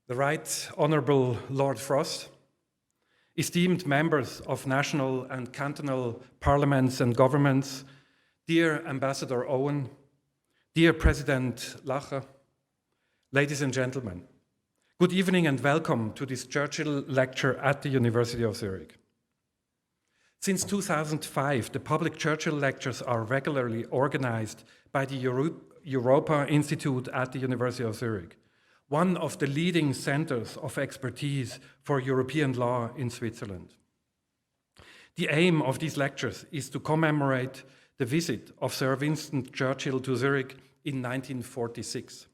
The Right Honourable Lord Frost, esteemed members of national and cantonal parliaments and governments, dear Ambassador Owen, dear President Lacher, ladies and gentlemen, good evening and welcome to this Churchill lecture at the University of Zurich. Since 2005, the public Churchill lectures are regularly organized by the Europa Institute at the University of Zurich, one of the leading centers of expertise for European law in Switzerland. The aim of these lectures is to commemorate the visit of Sir Winston Churchill to Zurich in 1946.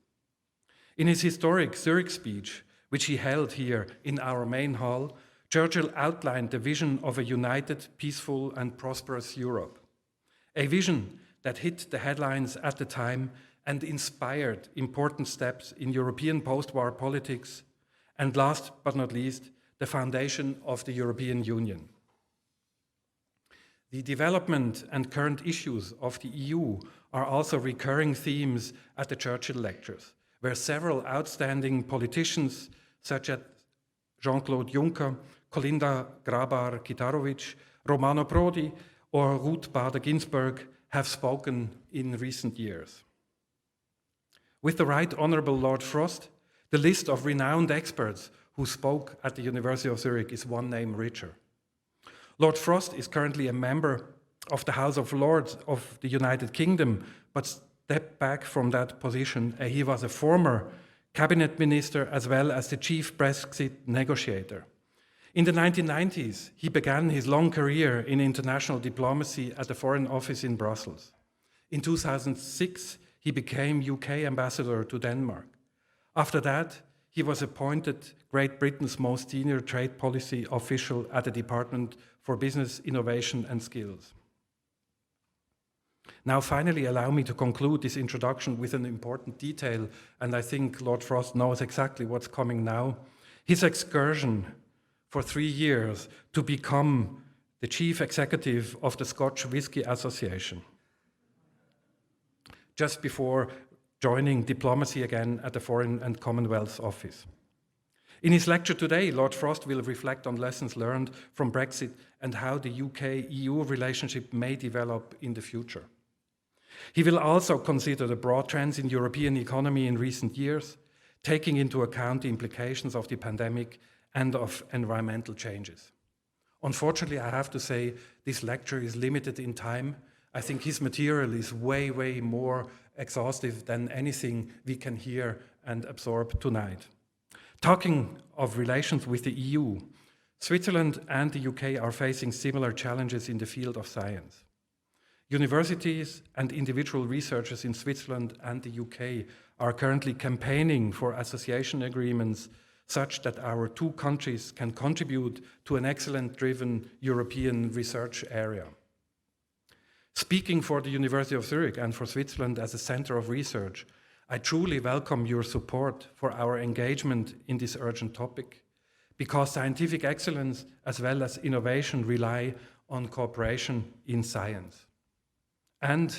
In his historic Zurich speech, which he held here in our main hall, Churchill outlined the vision of a united, peaceful and prosperous Europe, a vision that hit the headlines at the time and inspired important steps in European post-war politics, and last but not least, the foundation of the European Union. The development and current issues of the EU are also recurring themes at the Churchill lectures, where several outstanding politicians such as Jean-Claude Juncker, Kolinda Grabar-Kitarovic, Romano Prodi or Ruth Bader Ginsburg have spoken in recent years. With the Right Honourable Lord Frost, the list of renowned experts who spoke at the University of Zurich is one name richer. Lord Frost is currently a member of the House of Lords of the United Kingdom, but stepped back from that position. He was a former cabinet minister as well as the chief Brexit negotiator. In the 1990s, he began his long career in international diplomacy at the Foreign Office in Brussels. In 2006, he became UK ambassador to Denmark. After that, he was appointed Great Britain's most senior trade policy official at the Department for Business, Innovation and Skills. Now, finally, allow me to conclude this introduction with an important detail, and I think Lord Frost knows exactly what's coming now. His excursion for 3 years to become the chief executive of the Scotch Whisky Association, just before joining diplomacy again at the Foreign and Commonwealth Office. In his lecture today, Lord Frost will reflect on lessons learned from Brexit and how the UK-EU relationship may develop in the future. He will also consider the broad trends in European economy in recent years, taking into account the implications of the pandemic and of environmental changes. Unfortunately, I have to say, this lecture is limited in time. I think his material is way, way more exhaustive than anything we can hear and absorb tonight. Talking of relations with the EU, Switzerland and the UK are facing similar challenges in the field of science. Universities and individual researchers in Switzerland and the UK are currently campaigning for association agreements such that our two countries can contribute to an excellence-driven European research area. Speaking for the University of Zurich and for Switzerland as a center of research, I truly welcome your support for our engagement in this urgent topic, because scientific excellence as well as innovation rely on cooperation in science. And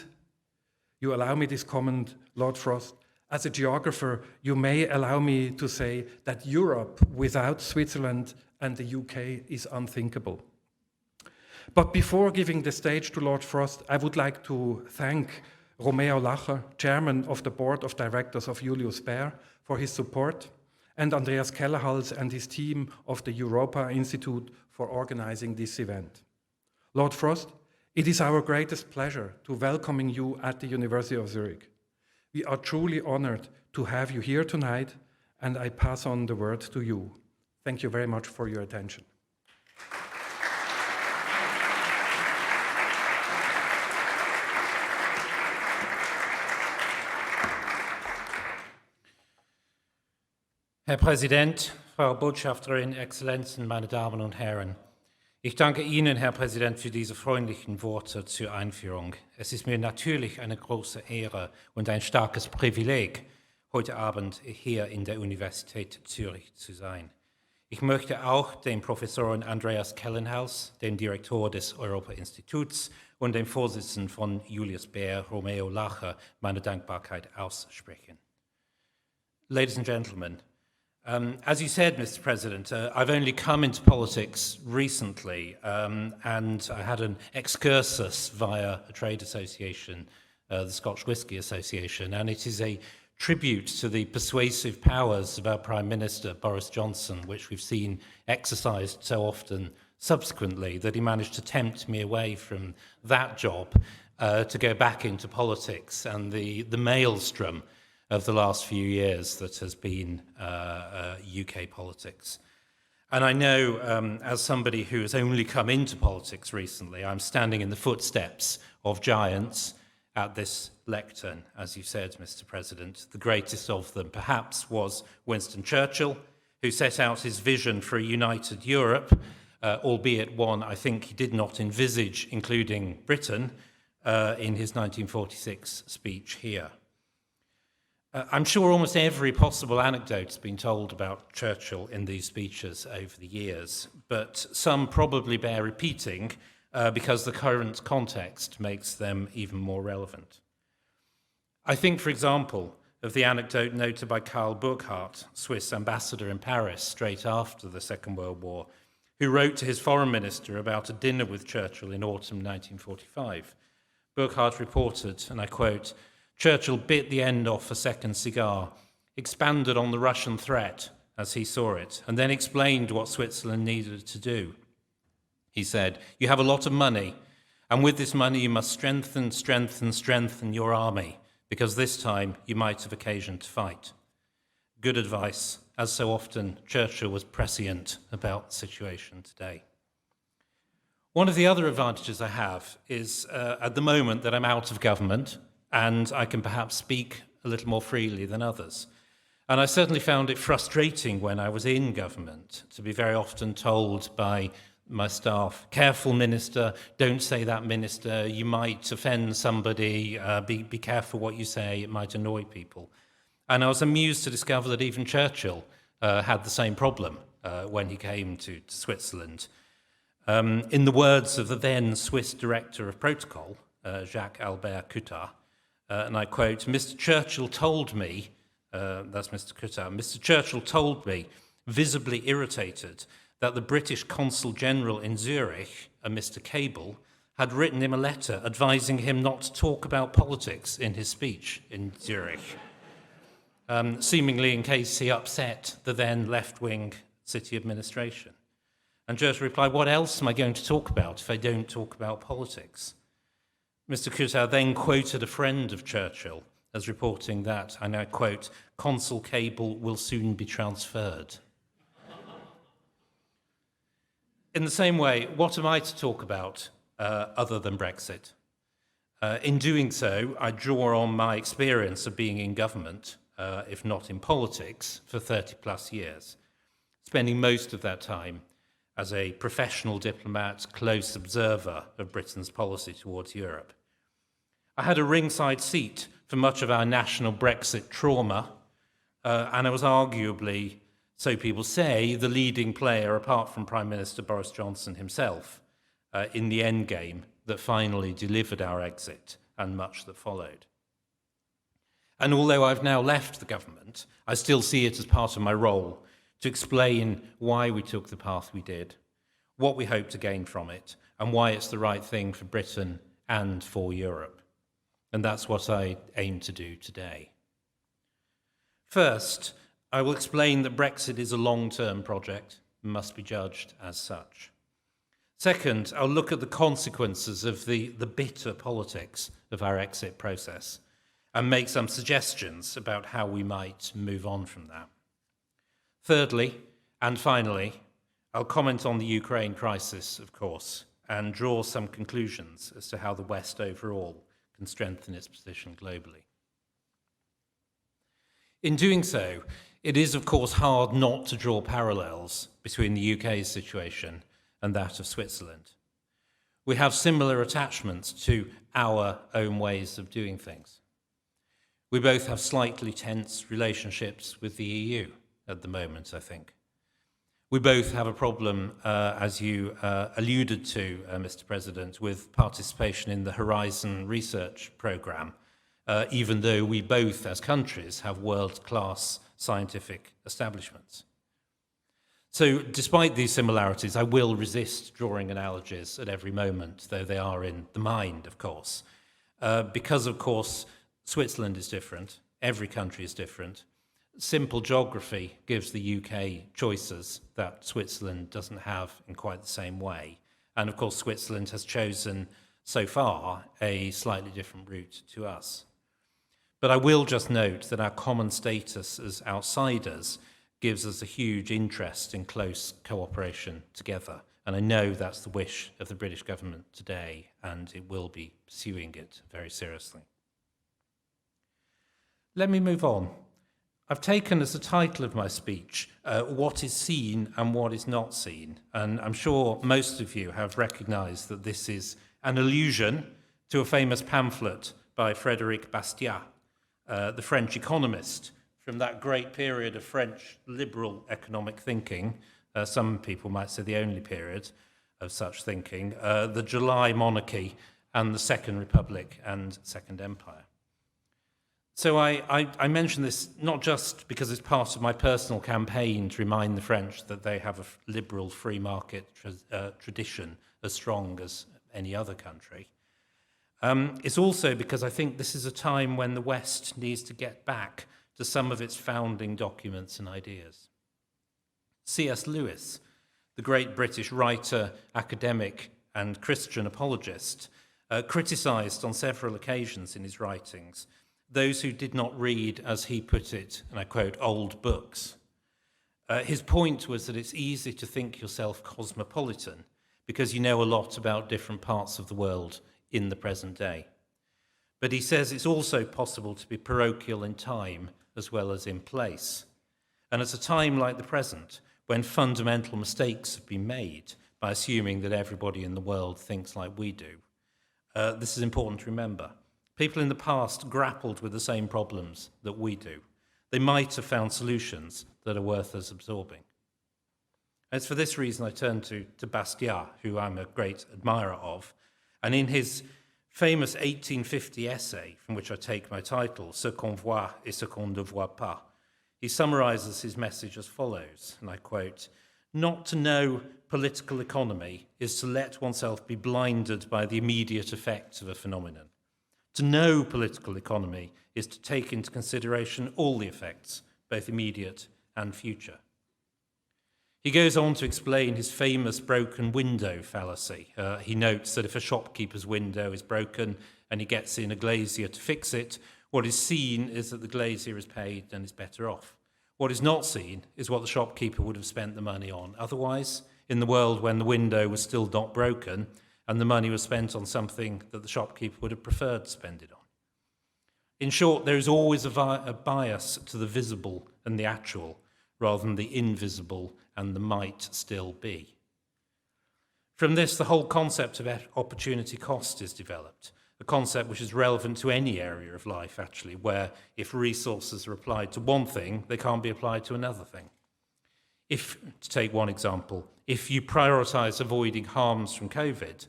you allow me this comment, Lord Frost, as a geographer, you may allow me to say that Europe without Switzerland and the UK is unthinkable. But before giving the stage to Lord Frost, I would like to thank Romeo Lacher, chairman of the board of directors of Julius Baer, for his support, and Andreas Kellerhals and his team of the Europa Institute for organizing this event. Lord Frost, it is our greatest pleasure to welcoming you at the University of Zurich. We are truly honored to have you here tonight, and I pass on the word to you. Thank you very much for your attention. Herr Präsident, Frau Botschafterin, Exzellenzen, meine Damen und Herren! Ich danke Ihnen, Herr Präsident, für diese freundlichen Worte zur Einführung. Es ist mir natürlich eine große Ehre und ein starkes Privileg, heute Abend hier in der Universität Zürich zu sein. Ich möchte auch dem Professoren Andreas Kellerhals, dem Direktor des Europa-Instituts und dem Vorsitzenden von Julius Baer, Romeo Lacher, meine Dankbarkeit aussprechen. Ladies and gentlemen, As you said, Mr. President, I've only come into politics recently, and I had an excursus via a trade association, the Scotch Whisky Association, and it is a tribute to the persuasive powers of our Prime Minister, Boris Johnson, which we've seen exercised so often subsequently, that he managed to tempt me away from that job to go back into politics and the maelstrom of the last few years that has been UK politics. And I know, as somebody who has only come into politics recently, I'm standing in the footsteps of giants at this lectern, as you said, Mr. President. The greatest of them perhaps was Winston Churchill, who set out his vision for a united Europe, albeit one I think he did not envisage including Britain in his 1946 speech here. I'm sure almost every possible anecdote has been told about Churchill in these speeches over the years, but some probably bear repeating because the current context makes them even more relevant. I think, for example, of the anecdote noted by Karl Burckhardt, Swiss ambassador in Paris straight after the Second World War, who wrote to his foreign minister about a dinner with Churchill in autumn 1945. Burckhardt reported, and I quote, "Churchill bit the end off a second cigar, expanded on the Russian threat as he saw it, and then explained what Switzerland needed to do. He said, 'You have a lot of money, and with this money you must strengthen your army, because this time you might have occasion to fight.' Good advice. As so often, Churchill was prescient about the situation today." One of the other advantages I have is at the moment that I'm out of government, and I can perhaps speak a little more freely than others. And I certainly found it frustrating when I was in government to be very often told by my staff, "Careful, Minister, don't say that, Minister, you might offend somebody, be careful what you say, it might annoy people." And I was amused to discover that even Churchill had the same problem when he came to Switzerland. In the words of the then Swiss Director of Protocol, Jacques-Albert Coutard, and I quote, "Mr. Churchill told me," that's Mr. Coutard, "Mr. Churchill told me, visibly irritated, that the British Consul General in Zurich, a Mr. Cable, had written him a letter advising him not to talk about politics in his speech in Zurich, seemingly in case he upset the then left-wing city administration." And Churchill replied, "What else am I going to talk about if I don't talk about politics?" Mr. Coutard then quoted a friend of Churchill as reporting that, and I quote, "Consul Cable will soon be transferred." In the same way, what am I to talk about other than Brexit? In doing so, I draw on my experience of being in government, if not in politics, for 30 plus years, spending most of that time as a professional diplomat, close observer of Britain's policy towards Europe. I had a ringside seat for much of our national Brexit trauma, and I was arguably, so people say, the leading player, apart from Prime Minister Boris Johnson himself, in the endgame that finally delivered our exit and much that followed. And although I've now left the government, I still see it as part of my role to explain why we took the path we did, what we hope to gain from it, and why it's the right thing for Britain and for Europe. And that's what I aim to do today. First, I will explain that Brexit is a long-term project and must be judged as such. Second, I'll look at the consequences of the bitter politics of our exit process and make some suggestions about how we might move on from that. Thirdly, and finally, I'll comment on the Ukraine crisis, of course, and draw some conclusions as to how the West overall can strengthen its position globally. In doing so, it is, of course, hard not to draw parallels between the UK's situation and that of Switzerland. We have similar attachments to our own ways of doing things. We both have slightly tense relationships with the EU at the moment, I think. We both have a problem, as you alluded to, Mr. President, with participation in the Horizon research programme, even though we both, as countries, have world-class scientific establishments. So despite these similarities, I will resist drawing analogies at every moment, though they are in the mind, of course. Because, of course, Switzerland is different, every country is different. Simple geography gives the UK choices that Switzerland doesn't have in quite the same way. And, of course, Switzerland has chosen, so far, a slightly different route to us. But I will just note that our common status as outsiders gives us a huge interest in close cooperation together. And I know that's the wish of the British government today, and it will be pursuing it very seriously. Let me move on. I've taken as the title of my speech, What is Seen and What is Not Seen. And I'm sure most of you have recognized that this is an allusion to a famous pamphlet by Frédéric Bastiat, the French economist, from that great period of French liberal economic thinking, some people might say the only period of such thinking, the July monarchy and the Second Republic and Second Empire. So I mention this not just because it's part of my personal campaign to remind the French that they have a liberal free market tradition as strong as any other country. It's also because I think this is a time when the West needs to get back to some of its founding documents and ideas. C.S. Lewis, the great British writer, academic, and Christian apologist, criticised on several occasions in his writings those who did not read, as he put it, and I quote, old books. His point was that it's easy to think yourself cosmopolitan because you know a lot about different parts of the world in the present day. But he says it's also possible to be parochial in time as well as in place. And at a time like the present, when fundamental mistakes have been made by assuming that everybody in the world thinks like we do, this is important to remember. People in the past grappled with the same problems that we do. They might have found solutions that are worth us absorbing. And it's for this reason I turn to Bastiat, who I'm a great admirer of, and in his famous 1850 essay, from which I take my title, Ce qu'on voit et ce qu'on ne voit pas, he summarizes his message as follows, and I quote, "Not to know political economy is to let oneself be blinded by the immediate effects of a phenomenon. To know political economy is to take into consideration all the effects, both immediate and future." He goes on to explain his famous broken window fallacy. He notes that if a shopkeeper's window is broken and he gets in a glazier to fix it, what is seen is that the glazier is paid and is better off. What is not seen is what the shopkeeper would have spent the money on otherwise, in the world when the window was still not broken and the money was spent on something that the shopkeeper would have preferred to spend it on. In short, there is always a bias to the visible and the actual, rather than the invisible and the might still be. From this, the whole concept of opportunity cost is developed, a concept which is relevant to any area of life, actually, where if resources are applied to one thing, they can't be applied to another thing. If, to take one example, if you prioritize avoiding harms from COVID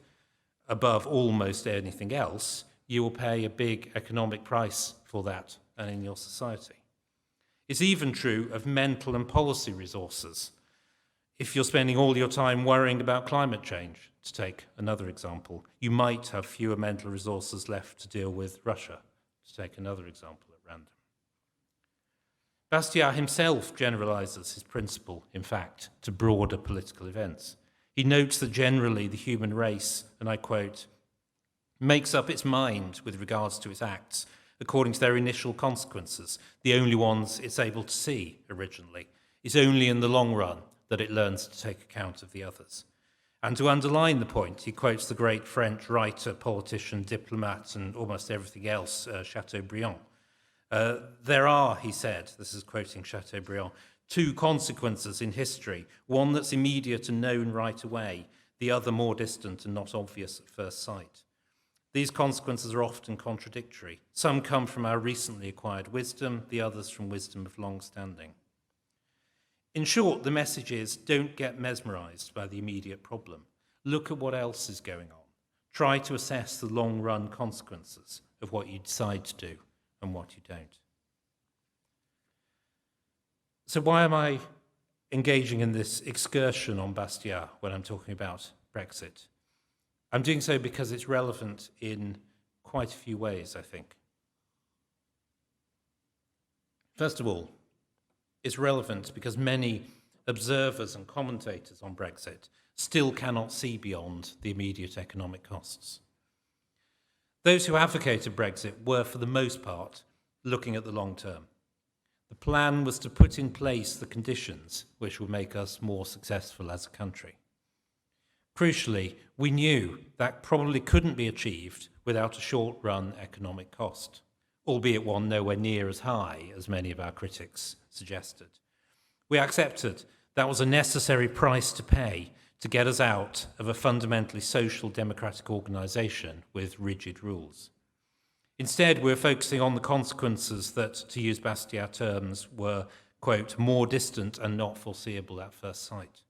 above almost anything else, you will pay a big economic price for that and in your society. It's even true of mental and policy resources. If you're spending all your time worrying about climate change, to take another example, you might have fewer mental resources left to deal with Russia, to take another example at random. Bastiat himself generalizes his principle, in fact, to broader political events. He notes that generally the human race, and I quote, makes up its mind with regards to its acts according to their initial consequences, the only ones it's able to see originally. It's only in the long run that it learns to take account of the others. And to underline the point, he quotes the great French writer, politician, diplomat, and almost everything else, Chateaubriand. There are, he said, this is quoting Chateaubriand, two consequences in history, one that's immediate and known right away, the other more distant and not obvious at first sight. These consequences are often contradictory. Some come from our recently acquired wisdom, the others from wisdom of long standing. In short, the message is, don't get mesmerized by the immediate problem. Look at what else is going on. Try to assess the long-run consequences of what you decide to do and what you don't. So why am I engaging in this excursion on Bastia when I'm talking about Brexit? I'm doing so because it's relevant in quite a few ways, I think. First of all, it's relevant because many observers and commentators on Brexit still cannot see beyond the immediate economic costs. Those who advocated Brexit were, for the most part, looking at the long term. The plan was to put in place the conditions which would make us more successful as a country. Crucially, we knew that probably couldn't be achieved without a short-run economic cost, albeit one nowhere near as high as many of our critics suggested. We accepted that was a necessary price to pay to get us out of a fundamentally social democratic organisation with rigid rules. Instead, we're focusing on the consequences that, to use Bastiat terms, were, quote, more distant and not foreseeable at first sight.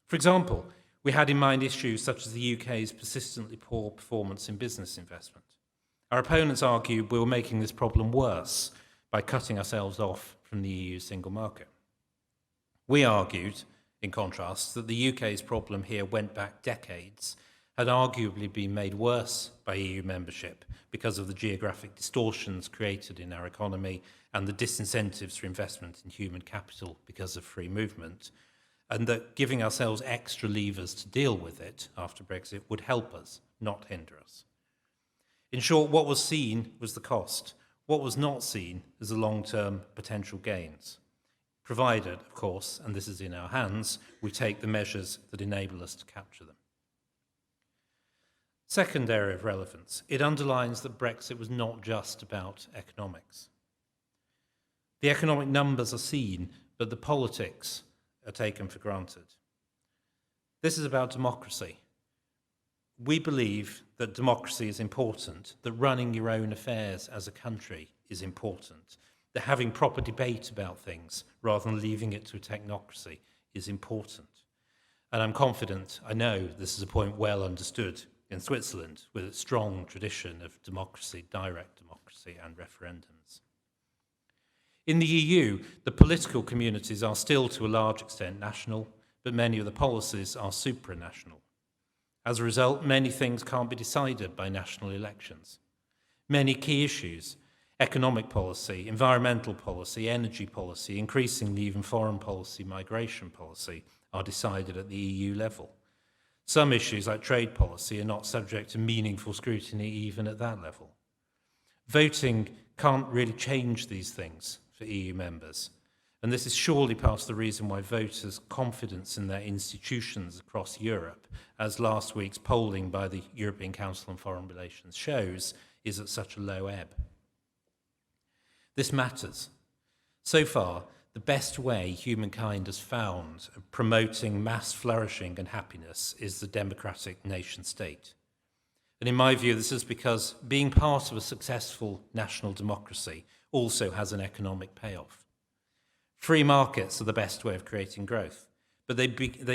For example, we had in mind issues such as the UK's persistently poor performance in business investment. Our opponents argued we were making this problem worse by cutting ourselves off from the EU single market. We argued, in contrast, that the UK's problem here went back decades, had arguably been made worse by EU membership because of the geographic distortions created in our economy and the disincentives for investment in human capital because of free movement, and that giving ourselves extra levers to deal with it after Brexit would help us, not hinder us. In short, what was seen was the cost. What was not seen is the long-term potential gains, provided, of course, and this is in our hands, we take the measures that enable us to capture them. Second area of relevance, it underlines that Brexit was not just about economics. The economic numbers are seen, but the politics are taken for granted. This is about democracy. We believe that democracy is important, that running your own affairs as a country is important, that having proper debate about things rather than leaving it to a technocracy is important. And I'm confident, I know this is a point well understood in Switzerland with its strong tradition of democracy, direct democracy and referendums. In the EU, the political communities are still to a large extent national, but many of the policies are supranational. As a result, many things can't be decided by national elections. Many key issues, economic policy, environmental policy, energy policy, increasingly even foreign policy, migration policy, are decided at the EU level. Some issues, like trade policy, are not subject to meaningful scrutiny even at that level. Voting can't really change these things for EU members, and this is surely part of the reason why voters' confidence in their institutions across Europe, as last week's polling by the European Council on Foreign Relations shows, is at such a low ebb. This matters. So far, the best way humankind has found of promoting mass flourishing and happiness is the democratic nation state. And in my view, this is because being part of a successful national democracy also has an economic payoff. Free markets are the best way of creating growth, but they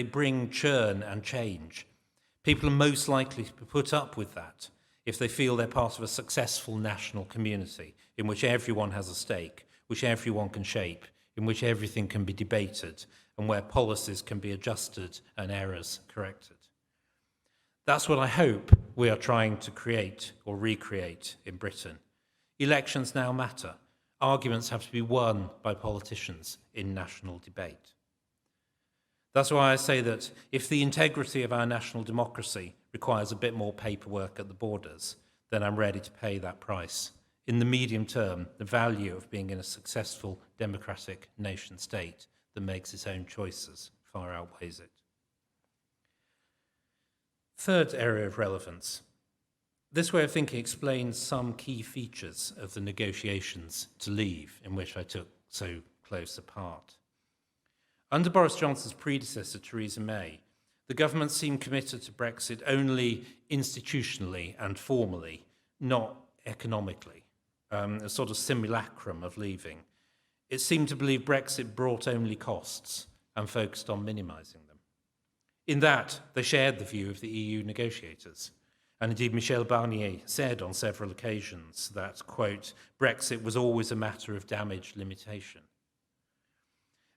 bring churn and change. People are most likely to put up with that if they feel they're part of a successful national community in which everyone has a stake, which everyone can shape, in which everything can be debated, and where policies can be adjusted and errors corrected. That's what I hope we are trying to create or recreate in Britain. Elections now matter. Arguments have to be won by politicians in national debate. That's why I say that if the integrity of our national democracy requires a bit more paperwork at the borders, then I'm ready to pay that price. In the medium term, the value of being in a successful democratic nation state that makes its own choices far outweighs it. Third area of relevance. This way of thinking explains some key features of the negotiations to leave, in which I took so close a part. Under Boris Johnson's predecessor, Theresa May, the government seemed committed to Brexit only institutionally and formally, not economically. A sort of simulacrum of leaving. It seemed to believe Brexit brought only costs and focused on minimising them. In that, they shared the view of the EU negotiators. And indeed, Michel Barnier said on several occasions that, quote, Brexit was always a matter of damage limitation.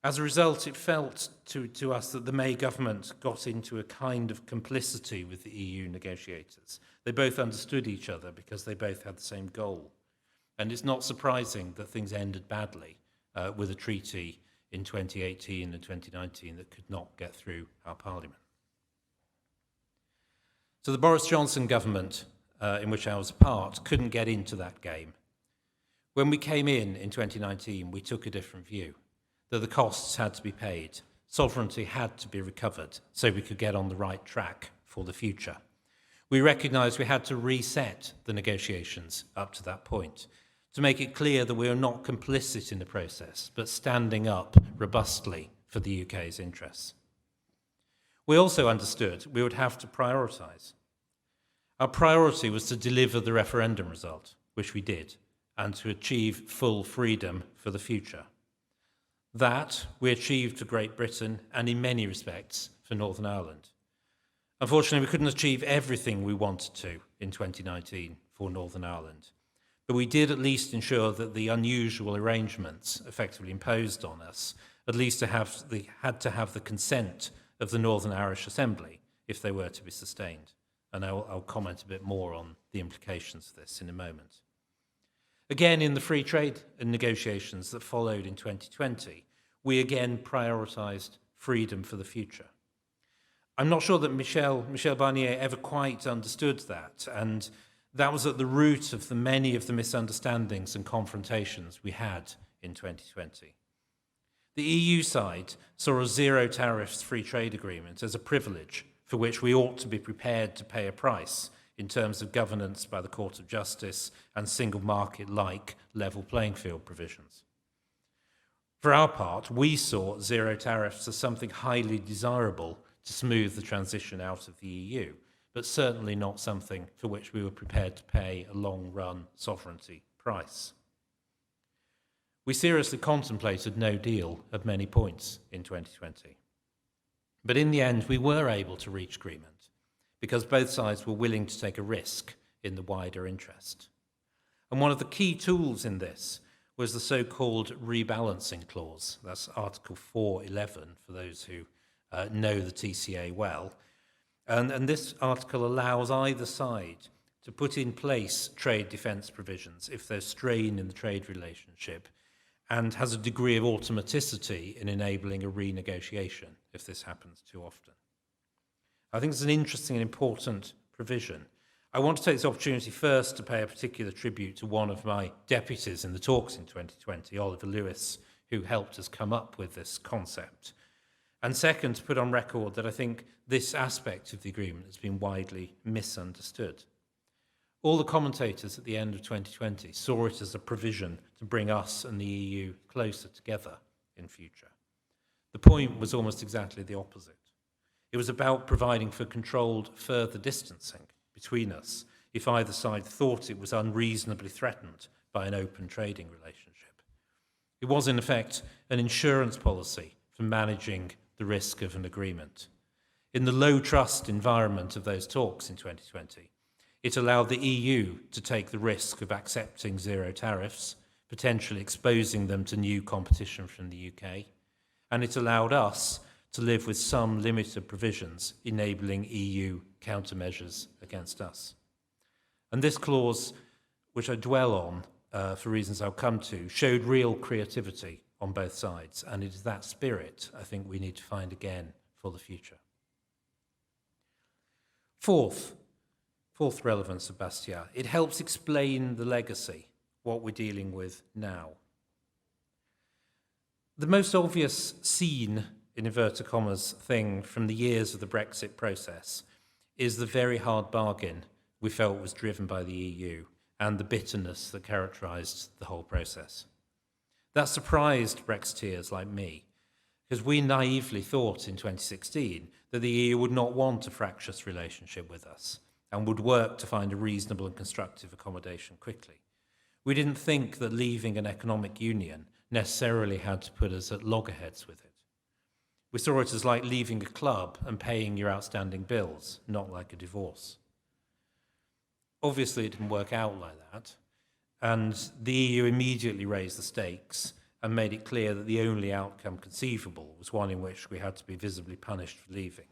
As a result, it felt to us that the May government got into a kind of complicity with the EU negotiators. They both understood each other because they both had the same goal. And it's not surprising that things ended badly with a treaty in 2018 and 2019 that could not get through our parliament. So the Boris Johnson government, in which I was a part, couldn't get into that game. When we came in 2019, we took a different view, that the costs had to be paid, sovereignty had to be recovered so we could get on the right track for the future. We recognised we had to reset the negotiations up to that point, to make it clear that we are not complicit in the process, but standing up robustly for the UK's interests. We also understood we would have to prioritise. Our priority was to deliver the referendum result, which we did, and to achieve full freedom for the future. That we achieved for Great Britain and in many respects for Northern Ireland. Unfortunately, we couldn't achieve everything we wanted to in 2019 for Northern Ireland, but we did at least ensure that the unusual arrangements effectively imposed on us at least had to have the consent of the Northern Irish Assembly if they were to be sustained. And I'll comment a bit more on the implications of this in a moment. Again, in the free trade negotiations that followed in 2020, we again prioritised freedom for the future. I'm not sure that Michel Barnier ever quite understood that, and that was at the root of the many of the misunderstandings and confrontations we had in 2020. The EU side saw a zero tariffs free trade agreement as a privilege for which we ought to be prepared to pay a price in terms of governance by the Court of Justice and single market-like level playing field provisions. For our part, we saw zero tariffs as something highly desirable to smooth the transition out of the EU, but certainly not something for which we were prepared to pay a long-run sovereignty price. We seriously contemplated no deal at many points in 2020. But in the end, we were able to reach agreement because both sides were willing to take a risk in the wider interest. And one of the key tools in this was the so-called Rebalancing Clause. That's Article 411 for those who know the TCA well. And this article allows either side to put in place trade defence provisions if there's strain in the trade relationship, and has a degree of automaticity in enabling a renegotiation if this happens too often. I think it's an interesting and important provision. I want to take this opportunity first to pay a particular tribute to one of my deputies in the talks in 2020, Oliver Lewis, who helped us come up with this concept. And second, to put on record that I think this aspect of the agreement has been widely misunderstood. All the commentators at the end of 2020 saw it as a provision to bring us and the EU closer together in future. The point was almost exactly the opposite. It was about providing for controlled further distancing between us if either side thought it was unreasonably threatened by an open trading relationship. It was, in effect, an insurance policy for managing the risk of an agreement. In the low-trust environment of those talks in 2020, it allowed the EU to take the risk of accepting zero tariffs, potentially exposing them to new competition from the UK, and it allowed us to live with some limited provisions enabling EU countermeasures against us. And this clause, which I dwell on for reasons I'll come to, showed real creativity on both sides, and it is that spirit I think we need to find again for the future. Fourth relevance of Bastia, it helps explain the legacy, what we're dealing with now. The most obvious scene, in inverted commas, thing from the years of the Brexit process is the very hard bargain we felt was driven by the EU and the bitterness that characterised the whole process. That surprised Brexiteers like me, because we naively thought in 2016 that the EU would not want a fractious relationship with us and would work to find a reasonable and constructive accommodation quickly. We didn't think that leaving an economic union necessarily had to put us at loggerheads with it. We saw it as like leaving a club and paying your outstanding bills, not like a divorce. Obviously, it didn't work out like that, and the EU immediately raised the stakes and made it clear that the only outcome conceivable was one in which we had to be visibly punished for leaving.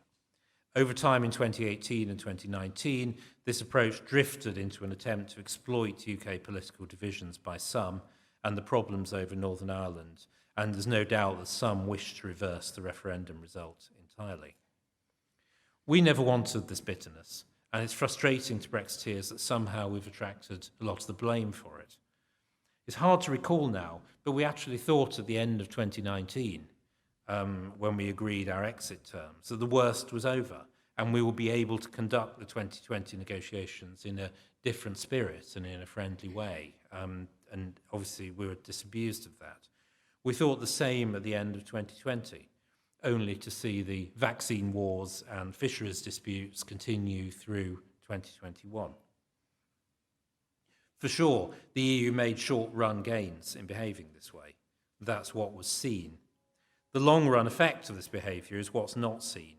Over time in 2018 and 2019, this approach drifted into an attempt to exploit UK political divisions by some and the problems over Northern Ireland, and there's no doubt that some wish to reverse the referendum result entirely. We never wanted this bitterness, and it's frustrating to Brexiteers that somehow we've attracted a lot of the blame for it. It's hard to recall now, but we actually thought at the end of 2019, when we agreed our exit terms, that the worst was over and we will be able to conduct the 2020 negotiations in a different spirit and in a friendly way. And obviously we were disabused of that. We thought the same at the end of 2020, only to see the vaccine wars and fisheries disputes continue through 2021. For sure, the EU made short-run gains in behaving this way. That's what was seen. The long-run effect of this behaviour is what's not seen,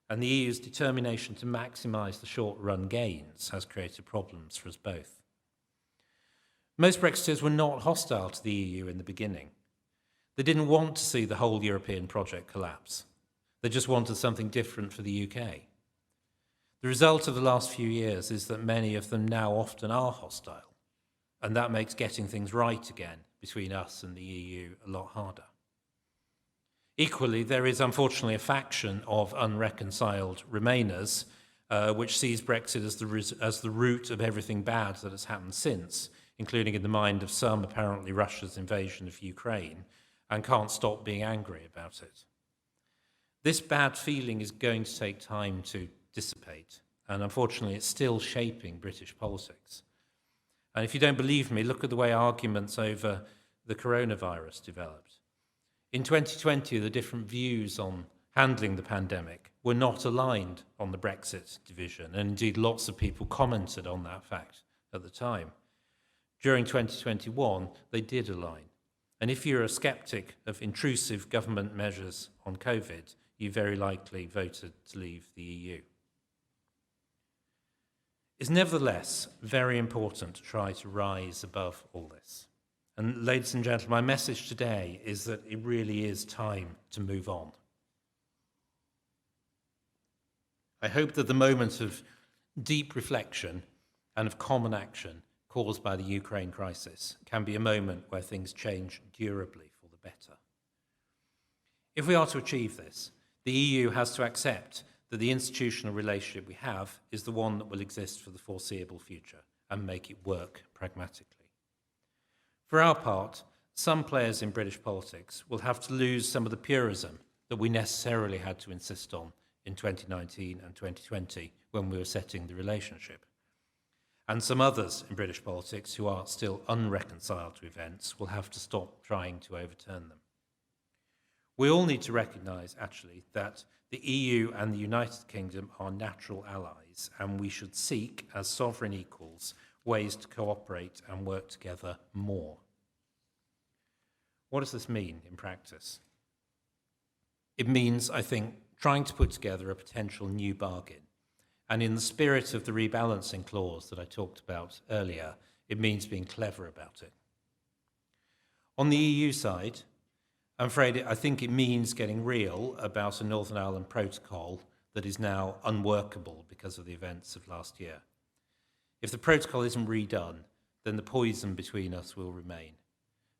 and the EU's determination to maximise the short-run gains has created problems for us both. Most Brexiteers were not hostile to the EU in the beginning. They didn't want to see the whole European project collapse. They just wanted something different for the UK. The result of the last few years is that many of them now often are hostile, and that makes getting things right again between us and the EU a lot harder. Equally, there is unfortunately a faction of unreconciled Remainers which sees Brexit as the root of everything bad that has happened since, including in the mind of some apparently Russia's invasion of Ukraine, and can't stop being angry about it. This bad feeling is going to take time to dissipate, and unfortunately it's still shaping British politics. And if you don't believe me, look at the way arguments over the coronavirus developed. In 2020, the different views on handling the pandemic were not aligned on the Brexit division, and indeed lots of people commented on that fact at the time. During 2021, they did align. And if you're a sceptic of intrusive government measures on COVID, you very likely voted to leave the EU. It's nevertheless very important to try to rise above all this. And ladies and gentlemen, my message today is that it really is time to move on. I hope that the moment of deep reflection and of common action caused by the Ukraine crisis can be a moment where things change durably for the better. If we are to achieve this, the EU has to accept that the institutional relationship we have is the one that will exist for the foreseeable future and make it work pragmatically. For our part, some players in British politics will have to lose some of the purism that we necessarily had to insist on in 2019 and 2020 when we were setting the relationship. And some others in British politics who are still unreconciled to events will have to stop trying to overturn them. We all need to recognise, actually, that the EU and the United Kingdom are natural allies, and we should seek, as sovereign equals, ways to cooperate and work together more. What does this mean in practice? It means, I think, trying to put together a potential new bargain. And in the spirit of the rebalancing clause that I talked about earlier, it means being clever about it. On the EU side, I'm afraid I think it means getting real about a Northern Ireland protocol that is now unworkable because of the events of last year. If the protocol isn't redone, then the poison between us will remain.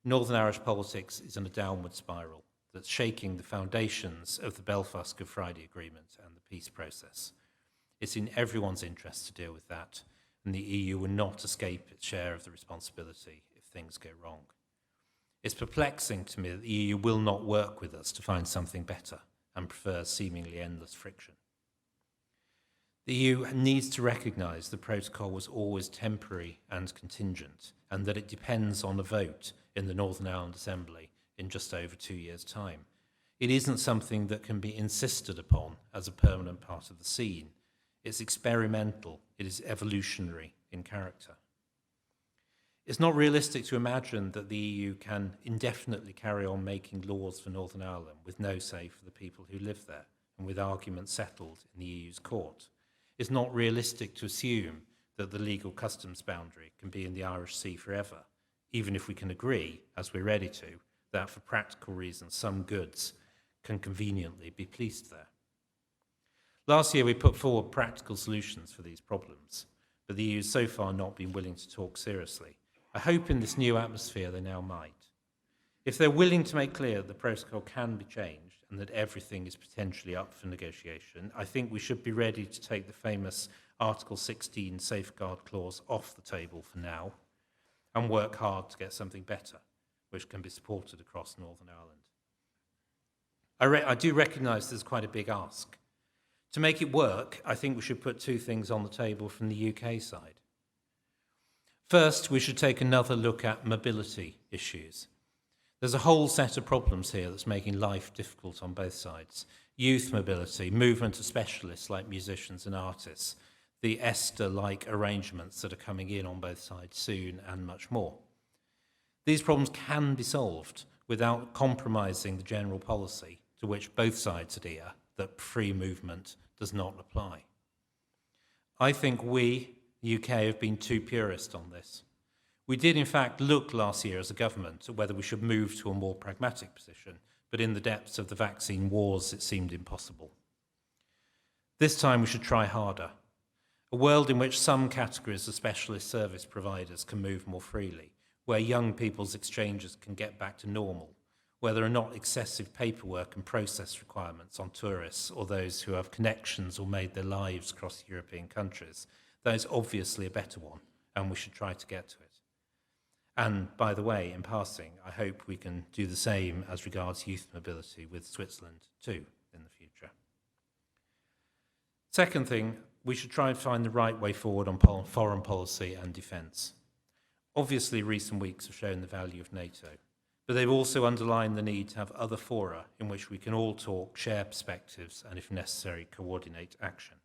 Northern Irish politics is in a downward spiral that's shaking the foundations of the Belfast Good Friday Agreement and the peace process. It's in everyone's interest to deal with that, and the EU will not escape its share of the responsibility if things go wrong. It's perplexing to me that the EU will not work with us to find something better and prefers seemingly endless friction. The EU needs to recognise the protocol was always temporary and contingent, and that it depends on a vote in the Northern Ireland Assembly in just over 2 years' time. It isn't something that can be insisted upon as a permanent part of the scene. It's experimental, it is evolutionary in character. It's not realistic to imagine that the EU can indefinitely carry on making laws for Northern Ireland with no say for the people who live there and with arguments settled in the EU's court. It's not realistic to assume that the legal customs boundary can be in the Irish Sea forever, even if we can agree, as we're ready to, that for practical reasons some goods can conveniently be placed there. Last year we put forward practical solutions for these problems, but the EU has so far not been willing to talk seriously. I hope in this new atmosphere they now might. If they're willing to make clear that the protocol can be changed and that everything is potentially up for negotiation, I think we should be ready to take the famous Article 16 safeguard clause off the table for now and work hard to get something better, which can be supported across Northern Ireland. I do recognise there's quite a big ask. To make it work, I think we should put two things on the table from the UK side. First, we should take another look at mobility issues. There's a whole set of problems here that's making life difficult on both sides. Youth mobility, movement of specialists like musicians and artists, the ESTA-like arrangements that are coming in on both sides soon, and much more. These problems can be solved without compromising the general policy to which both sides adhere, that free movement does not apply. I think we, the UK, have been too purist on this. We did in fact look last year as a government at whether we should move to a more pragmatic position, but in the depths of the vaccine wars it seemed impossible. This time we should try harder. A world in which some categories of specialist service providers can move more freely, where young people's exchanges can get back to normal, where there are not excessive paperwork and process requirements on tourists or those who have connections or made their lives across European countries. That is obviously a better one, and we should try to get to it. And by the way, in passing, I hope we can do the same as regards youth mobility with Switzerland too in the future. Second thing, we should try and find the right way forward on foreign policy and defence. Obviously, recent weeks have shown the value of NATO, but they've also underlined the need to have other fora in which we can all talk, share perspectives, and if necessary, coordinate action.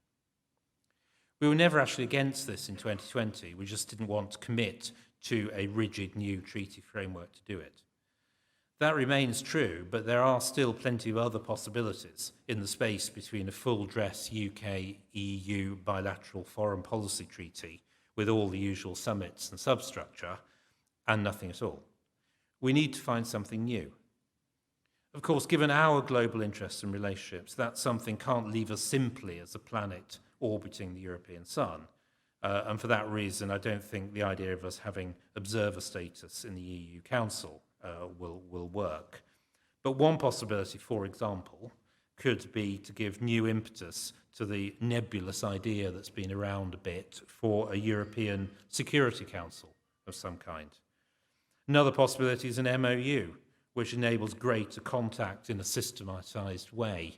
We were never actually against this in 2020. We just didn't want to commit to a rigid new treaty framework to do it. That remains true, but there are still plenty of other possibilities in the space between a full-dress UK-EU bilateral foreign policy treaty with all the usual summits and substructure and nothing at all. We need to find something new. Of course, given our global interests and relationships, that something can't leave us simply as a planet orbiting the European sun. And for that reason, I don't think the idea of us having observer status in the EU Council will work. But one possibility, for example, could be to give new impetus to the nebulous idea that's been around a bit for a European Security Council of some kind. Another possibility is an MOU, which enables greater contact in a systematized way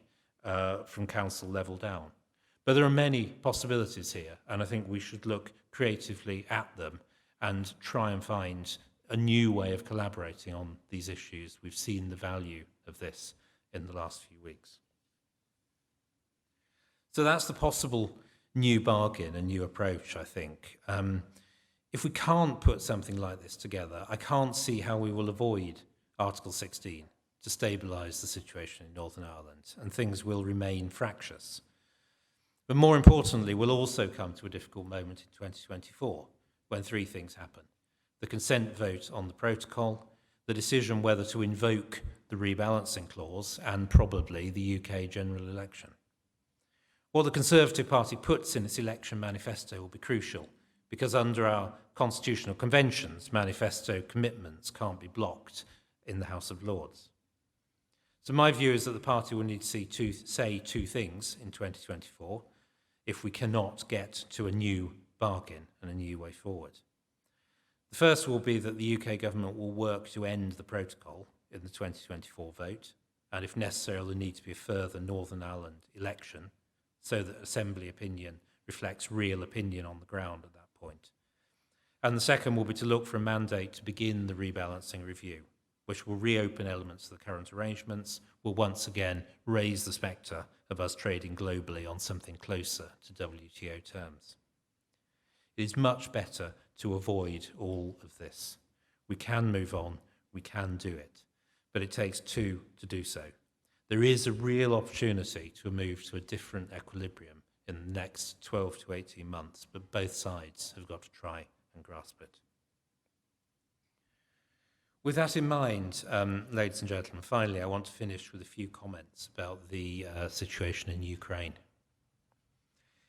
from council level down. But there are many possibilities here, and I think we should look creatively at them and try and find a new way of collaborating on these issues. We've seen the value of this in the last few weeks. So that's the possible new bargain, a new approach, I think. If we can't put something like this together, I can't see how we will avoid Article 16 to stabilise the situation in Northern Ireland, and things will remain fractious. But more importantly, we'll also come to a difficult moment in 2024 when three things happen. The consent vote on the protocol, the decision whether to invoke the rebalancing clause, and probably the UK general election. What the Conservative Party puts in its election manifesto will be crucial, because under our constitutional conventions, manifesto commitments can't be blocked in the House of Lords. So my view is that the party will need to say two things in 2024 if we cannot get to a new bargain and a new way forward. The first will be that the UK government will work to end the protocol in the 2024 vote, and if necessary, there will need to be a further Northern Ireland election so that Assembly opinion reflects real opinion on the ground at that point. And the second will be to look for a mandate to begin the rebalancing review, which will reopen elements of the current arrangements, will once again raise the spectre of us trading globally on something closer to WTO terms. It is much better to avoid all of this. We can move on, we can do it, but it takes two to do so. There is a real opportunity to move to a different equilibrium in the next 12 to 18 months, but both sides have got to try and grasp it. With that in mind, ladies and gentlemen, finally, I want to finish with a few comments about the situation in Ukraine.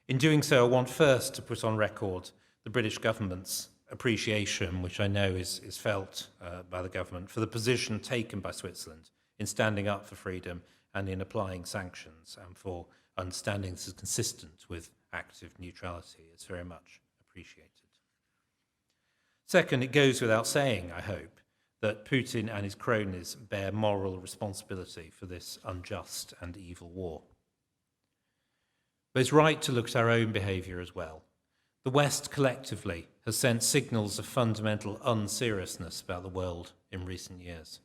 In doing so, I want first to put on record the British government's appreciation, which I know is felt by the government, for the position taken by Switzerland in standing up for freedom and in applying sanctions, and for understanding this is consistent with active neutrality. It's very much appreciated. Second, it goes without saying, I hope, that Putin and his cronies bear moral responsibility for this unjust and evil war. But it's right to look at our own behaviour as well. The West collectively has sent signals of fundamental unseriousness about the world in recent years.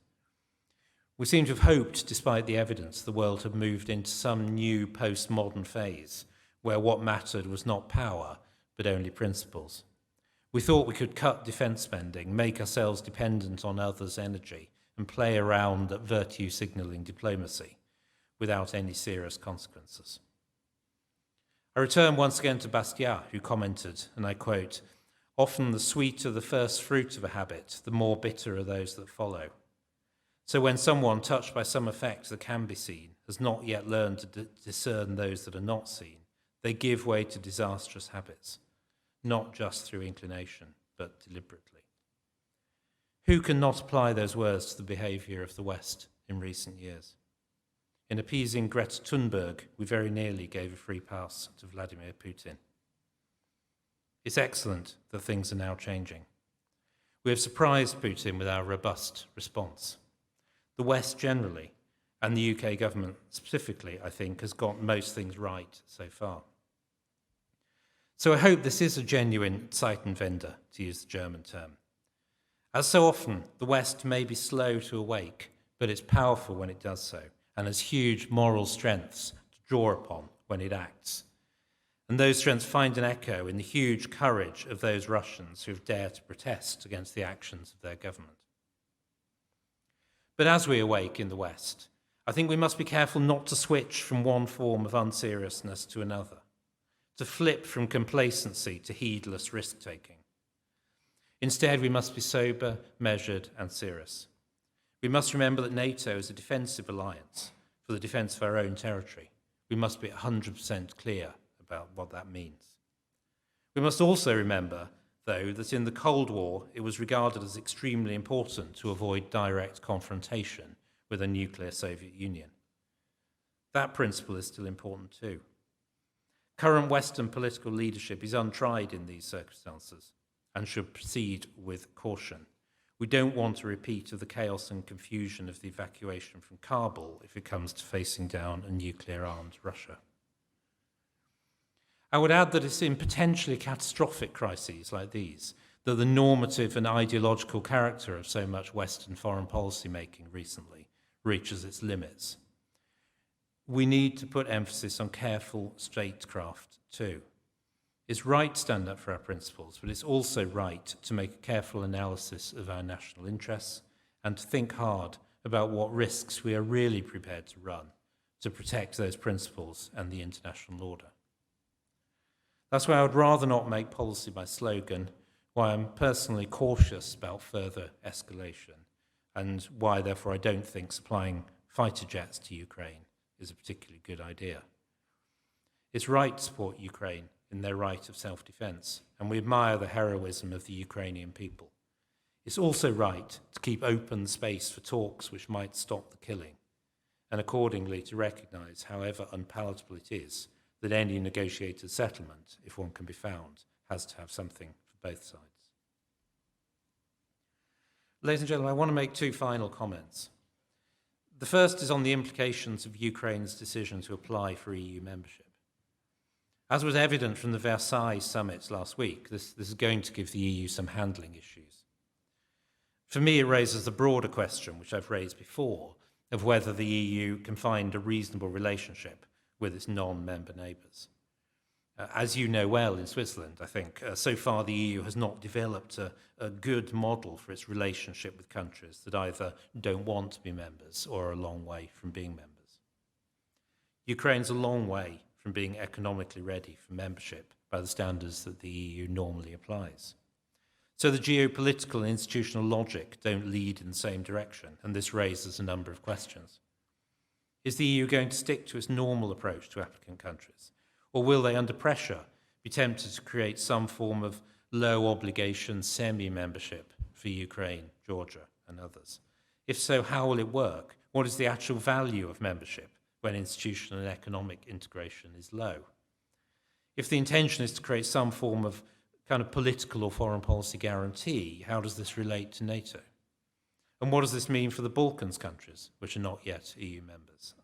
We seem to have hoped, despite the evidence, the world had moved into some new postmodern phase where what mattered was not power, but only principles. We thought we could cut defence spending, make ourselves dependent on others' energy, and play around at virtue signalling diplomacy without any serious consequences. I return once again to Bastiat, who commented, and I quote, "Often the sweeter the first fruit of a habit, the more bitter are those that follow. So when someone, touched by some effect that can be seen, has not yet learned to discern those that are not seen, they give way to disastrous habits, not just through inclination, but deliberately." Who can not apply those words to the behaviour of the West in recent years? In appeasing Greta Thunberg, we very nearly gave a free pass to Vladimir Putin. It's excellent that things are now changing. We have surprised Putin with our robust response. The West generally, and the UK government specifically, I think, has got most things right so far. So I hope this is a genuine Zeitenwende, to use the German term. As so often, the West may be slow to awake, but it's powerful when it does so, and has huge moral strengths to draw upon when it acts. And those strengths find an echo in the huge courage of those Russians who have dared to protest against the actions of their government. But as we awake in the West, I think we must be careful not to switch from one form of unseriousness to another, to flip from complacency to heedless risk-taking. Instead, we must be sober, measured, and serious. We must remember that NATO is a defensive alliance for the defence of our own territory. We must be 100% clear about what that means. We must also remember, though, that in the Cold War, it was regarded as extremely important to avoid direct confrontation with a nuclear Soviet Union. That principle is still important too. Current Western political leadership is untried in these circumstances and should proceed with caution. We don't want a repeat of the chaos and confusion of the evacuation from Kabul if it comes to facing down a nuclear-armed Russia. I would add that it's in potentially catastrophic crises like these that the normative and ideological character of so much Western foreign policy making recently reaches its limits. We need to put emphasis on careful statecraft too. It's right to stand up for our principles, but it's also right to make a careful analysis of our national interests and to think hard about what risks we are really prepared to run to protect those principles and the international order. That's why I would rather not make policy by slogan, why I'm personally cautious about further escalation, and why, therefore, I don't think supplying fighter jets to Ukraine is a particularly good idea. It's right to support Ukraine in their right of self-defense, and we admire the heroism of the Ukrainian people. It's also right to keep open space for talks which might stop the killing, and accordingly to recognise, however unpalatable it is, that any negotiated settlement, if one can be found, has to have something for both sides. Ladies and gentlemen, I want to make two final comments. The first is on the implications of Ukraine's decision to apply for EU membership. As was evident from the Versailles summit last week, this is going to give the EU some handling issues. For me, it raises the broader question, which I've raised before, of whether the EU can find a reasonable relationship with its non-member neighbours. As you know well in Switzerland, I think, so far the EU has not developed a good model for its relationship with countries that either don't want to be members or are a long way from being members. Ukraine's a long way from being economically ready for membership by the standards that the EU normally applies. So the geopolitical and institutional logic don't lead in the same direction, and this raises a number of questions. Is the EU going to stick to its normal approach to applicant countries, or will they, under pressure, be tempted to create some form of low obligation semi-membership for Ukraine, Georgia, and others? If so, how will it work? What is the actual value of membership when institutional and economic integration is low? If the intention is to create some form of kind of political or foreign policy guarantee, how does this relate to NATO? And what does this mean for the Balkans countries, which are not yet EU members?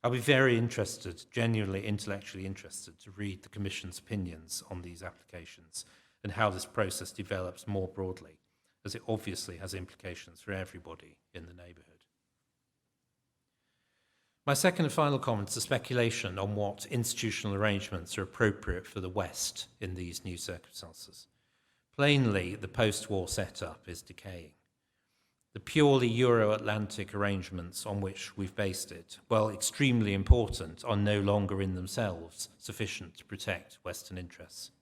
I'll be very interested, genuinely intellectually interested, to read the Commission's opinions on these applications and how this process develops more broadly, as it obviously has implications for everybody in the neighbourhood. My second and final comment is a speculation on what institutional arrangements are appropriate for the West in these new circumstances. Plainly, the post-war setup is decaying. The purely Euro-Atlantic arrangements on which we've based it, while extremely important, are no longer in themselves sufficient to protect Western interests.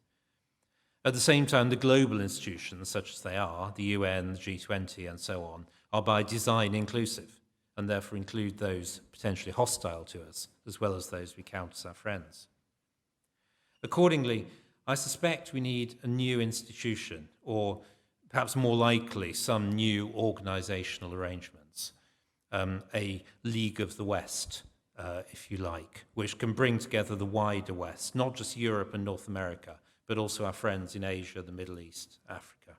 At the same time, the global institutions, such as they are, the UN, the G20, and so on, are by design inclusive, and therefore include those potentially hostile to us, as well as those we count as our friends. Accordingly, I suspect we need a new institution, or perhaps more likely, some new organisational arrangements, a League of the West, if you like, which can bring together the wider West, not just Europe and North America, but also our friends in Asia, the Middle East, Africa.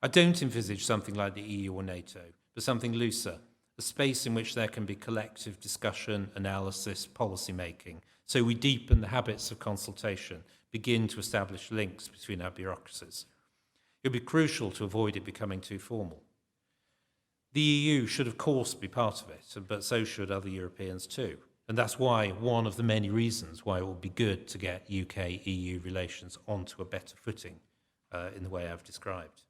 I don't envisage something like the EU or NATO, but something looser, a space in which there can be collective discussion, analysis, policy making, so we deepen the habits of consultation, begin to establish links between our bureaucracies. It would be crucial to avoid it becoming too formal. The EU should, of course, be part of it, but so should other Europeans too. And that's why one of the many reasons why it would be good to get UK-EU relations onto a better footing in the way I've described.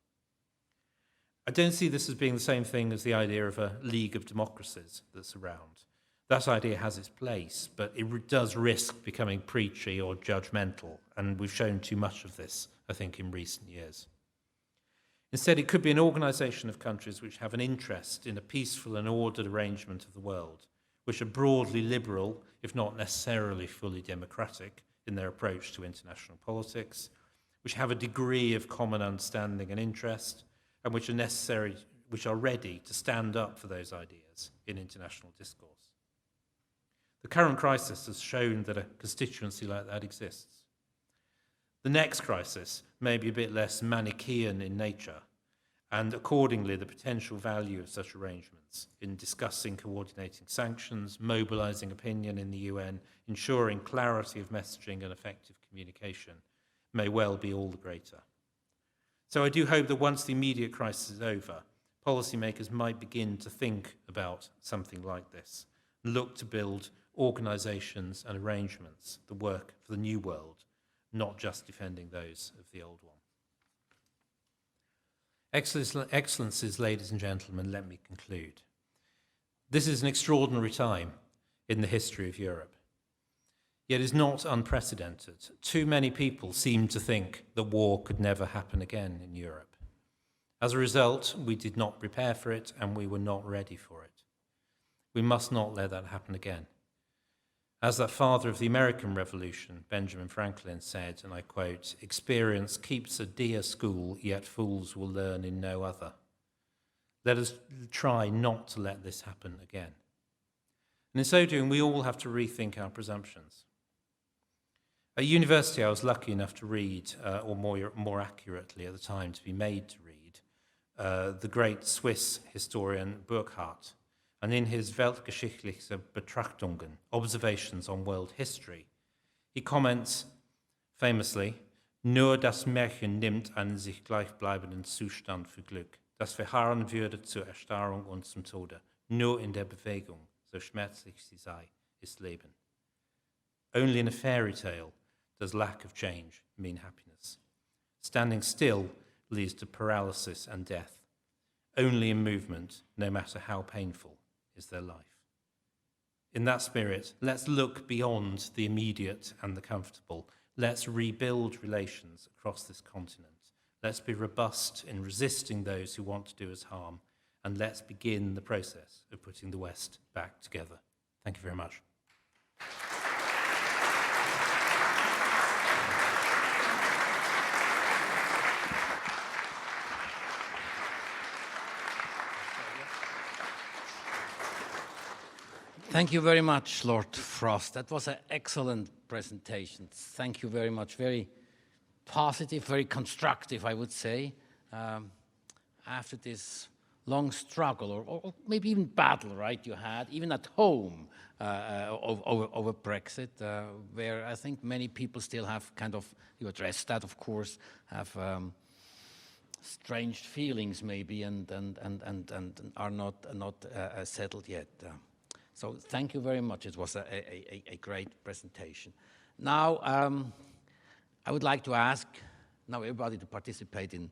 I don't see this as being the same thing as the idea of a League of Democracies that's around. That idea has its place, but it does risk becoming preachy or judgmental, and we've shown too much of this, I think, in recent years. Instead, it could be an organisation of countries which have an interest in a peaceful and ordered arrangement of the world, which are broadly liberal, if not necessarily fully democratic, in their approach to international politics, which have a degree of common understanding and interest, and which are ready to stand up for those ideas in international discourse. The current crisis has shown that a constituency like that exists. The next crisis may be a bit less Manichaean in nature, and accordingly the potential value of such arrangements in discussing coordinating sanctions, mobilizing opinion in the UN, ensuring clarity of messaging and effective communication may well be all the greater. So I do hope that once the immediate crisis is over, policymakers might begin to think about something like this, and look to build organisations and arrangements that work for the new world, not just defending those of the old one. Excellencies, ladies and gentlemen, let me conclude. This is an extraordinary time in the history of Europe. Yet it is not unprecedented. Too many people seem to think that war could never happen again in Europe. As a result, we did not prepare for it and we were not ready for it. We must not let that happen again. As that father of the American Revolution, Benjamin Franklin, said, and I quote, "Experience keeps a dear school, yet fools will learn in no other." Let us try not to let this happen again. And in so doing, we all have to rethink our presumptions. At university, I was lucky enough to read, or more accurately at the time, to be made to read, the great Swiss historian Burckhardt. And in his Weltgeschichtliche Betrachtungen, Observations on World History, he comments famously, "Nur das Märchen nimmt einen sich gleichbleibenden Zustand für Glück. Das Verharren würde zur Erstarrung und zum Tode. Nur in der Bewegung, so schmerzlich sie sei, ist Leben." Only in a fairy tale does lack of change mean happiness. Standing still leads to paralysis and death. Only in movement, no matter how painful, is their life. In that spirit, let's look beyond the immediate and the comfortable. Let's rebuild relations across this continent. Let's be robust in resisting those who want to do us harm, and let's begin the process of putting the West back together. Thank you very much. Thank you very much, Lord Frost. That was an excellent presentation. Thank you very much. Very positive, very constructive, I would say. After this long struggle, or maybe even battle, right, you had, even at home, over Brexit, where I think many people still have kind of, you addressed that, of course, have strange feelings maybe and are not settled yet. So thank you very much. It was a great presentation. Now, I would like to ask now everybody to participate in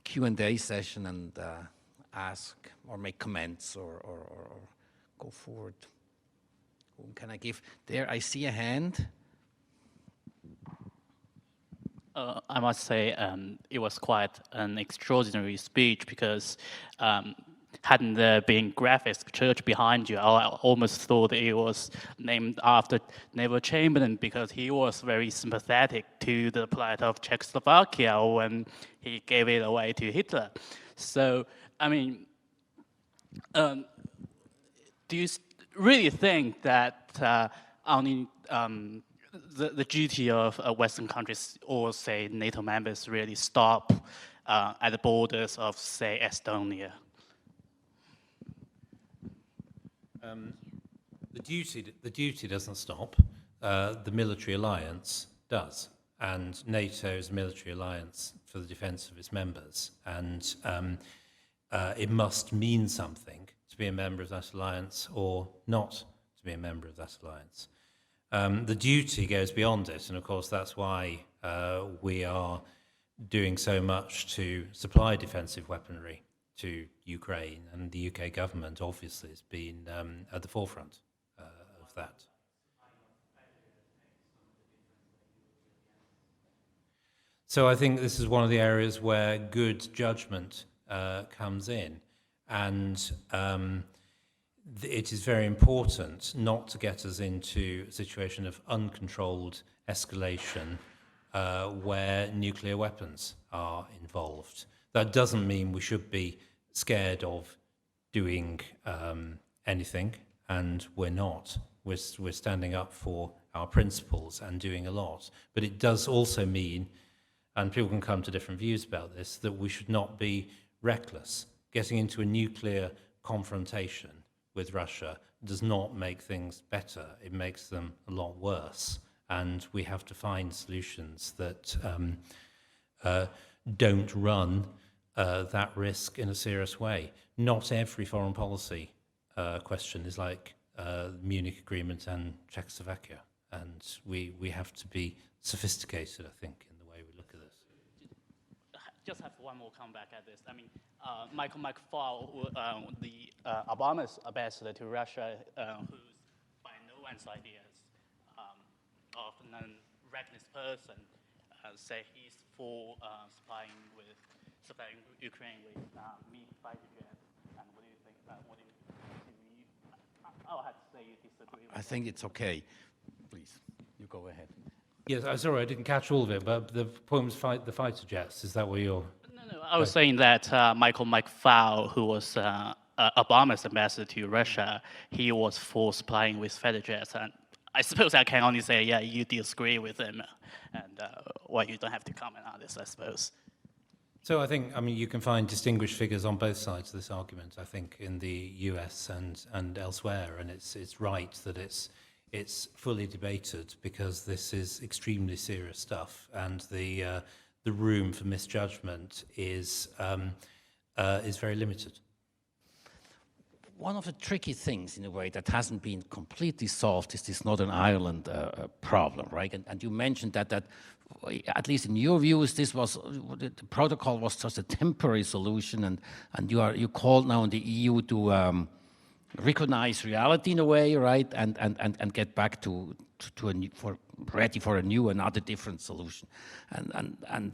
Q&A session and ask or make comments or go forward. Whom can I give? There, I see a hand. I must say it was quite an extraordinary speech because hadn't there been graphics church behind you, I almost thought it was named after Neville Chamberlain because he was very sympathetic to the plight of Czechoslovakia when he gave it away to Hitler. So, I mean, do you really think that only the duty of Western countries or, say, NATO members really stop at the borders of, say, Estonia? The duty doesn't stop. The military alliance does, and NATO is a military alliance for the defence of its members, and it must mean something to be a member of that alliance or not to be a member of that alliance. The duty goes beyond it, and of course that's why we are doing so much to supply defensive weaponry to Ukraine, and the UK government obviously has been at the forefront of that. So I think this is one of the areas where good judgment comes in, and it is very important not to get us into a situation of uncontrolled escalation where nuclear weapons are involved. That doesn't mean we should be scared of doing anything, and we're not. We're standing up for our principles and doing a lot. But it does also mean, and people can come to different views about this, that we should not be reckless. Getting into a nuclear confrontation with Russia does not make things better. It makes them a lot worse. And we have to find solutions that don't run that risk in a serious way. Not every foreign policy question is like the Munich Agreement and Czechoslovakia, and we have to be sophisticated, I think, in the way we look at this. Just have one more comeback at this. I mean, Michael McFaul, the Obama's ambassador to Russia, who's by no one's ideas of a non-reckless person, say he's for supplying Ukraine with meat fighter jets. And what do you think? I'll have to say you disagree with I think it's okay. Please, you go ahead. Yes, sorry, I didn't catch all of it, but the point was the fighter jets. Is that what you're... No, I was saying that Michael McFaul, who was Obama's ambassador to Russia, he was for supplying with fighter jets. And I suppose I can only say, yeah, you disagree with him. And, well, you don't have to comment on this, I suppose. So I think, I mean, you can find distinguished figures on both sides of this argument, I think, in the US and elsewhere, and it's right that it's fully debated because this is extremely serious stuff, and the room for misjudgment is very limited. One of the tricky things, in a way, that hasn't been completely solved is this Northern Ireland problem, right? And you mentioned that at least in your views, this was the protocol was just a temporary solution, and you called now on the EU to recognize reality in a way, right? And get back to a new, ready for a new, another different solution. And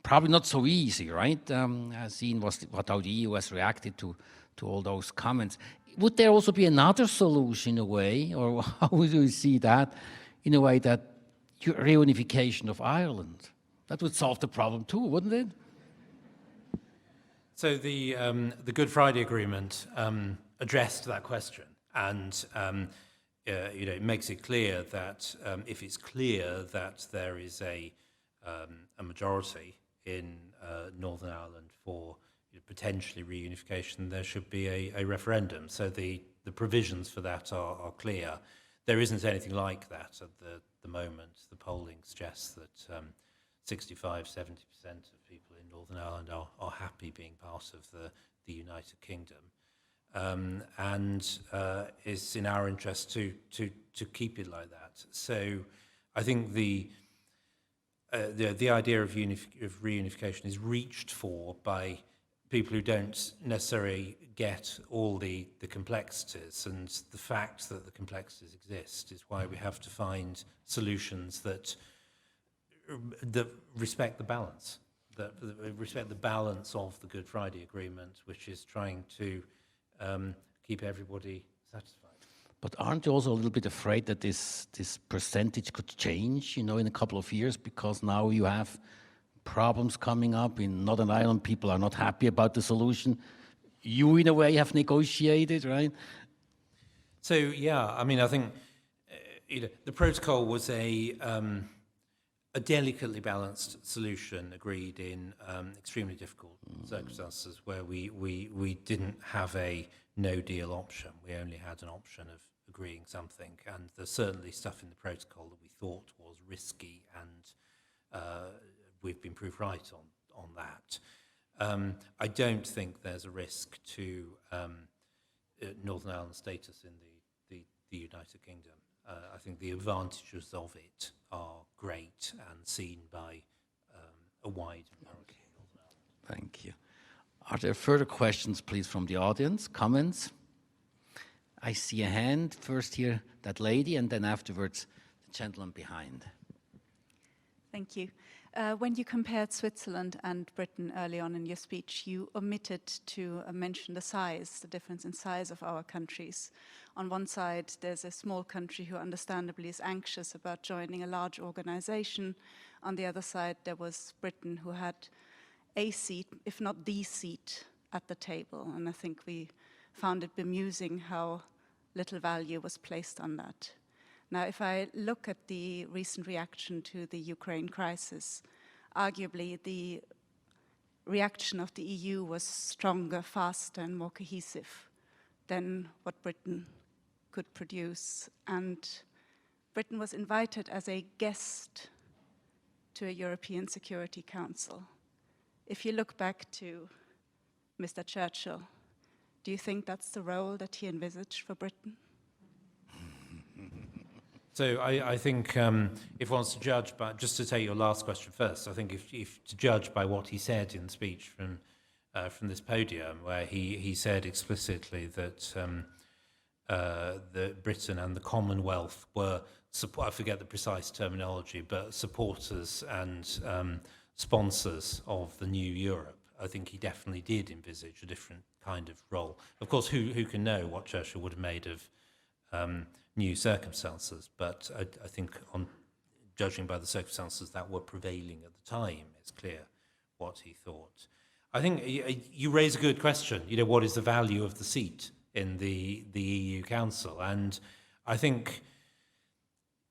probably not so easy, right? Seeing how the EU has reacted to all those comments. Would there also be another solution in a way, or how would you see that, in a way that reunification of Ireland? That would solve the problem too, wouldn't it? So the Good Friday Agreement addressed that question, and it makes it clear that if it's clear that there is a majority in Northern Ireland for potentially reunification, there should be a referendum. So the provisions for that are clear. There isn't anything like that at the moment. The polling suggests that 65-70% of people in Northern Ireland are happy being part of the United Kingdom. And it's in our interest to keep it like that. So I think the idea of reunification is reached for by people who don't necessarily get all the complexities, and the fact that the complexities exist is why we have to find solutions that respect the balance, that respect the balance of the Good Friday Agreement, which is trying to keep everybody satisfied. But aren't you also a little bit afraid that this percentage could change, in a couple of years, because now you have problems coming up in Northern Ireland? People are not happy about the solution. You, in a way, have negotiated, right? So yeah, I mean, I think the protocol was a delicately balanced solution agreed in extremely difficult circumstances where we didn't have a no-deal option. We only had an option of agreeing something, and there's certainly stuff in the protocol that we thought was risky, and we've been proved right on that. I don't think there's a risk to Northern Ireland's status in the United Kingdom. I think the advantages of it are great and seen by a wide majority in Northern Ireland. Thank you. Are there further questions, please, from the audience? Comments? I see a hand. First here, that lady, and then afterwards, the gentleman behind. Thank you. When you compared Switzerland and Britain early on in your speech, you omitted to mention the difference in size of our countries. On one side, there's a small country who understandably is anxious about joining a large organization. On the other side, there was Britain, who had a seat, if not the seat, at the table. And I think we found it bemusing how little value was placed on that. Now, if I look at the recent reaction to the Ukraine crisis, arguably the reaction of the EU was stronger, faster, and more cohesive than what Britain could produce. And Britain was invited as a guest to a European Security Council. If you look back to Mr. Churchill, do you think that's the role that he envisaged for Britain? So I think if one wants to judge by, just to take your last question first, I think if to judge by what he said in the speech from this podium, where he said explicitly that Britain and the Commonwealth were, I forget the precise terminology, but supporters and sponsors of the new Europe, I think he definitely did envisage a different kind of role. Of course, who can know what Churchill would have made of new circumstances, but I think on judging by the circumstances that were prevailing at the time, it's clear what he thought. I think you raise a good question, what is the value of the seat in the EU Council? And I think,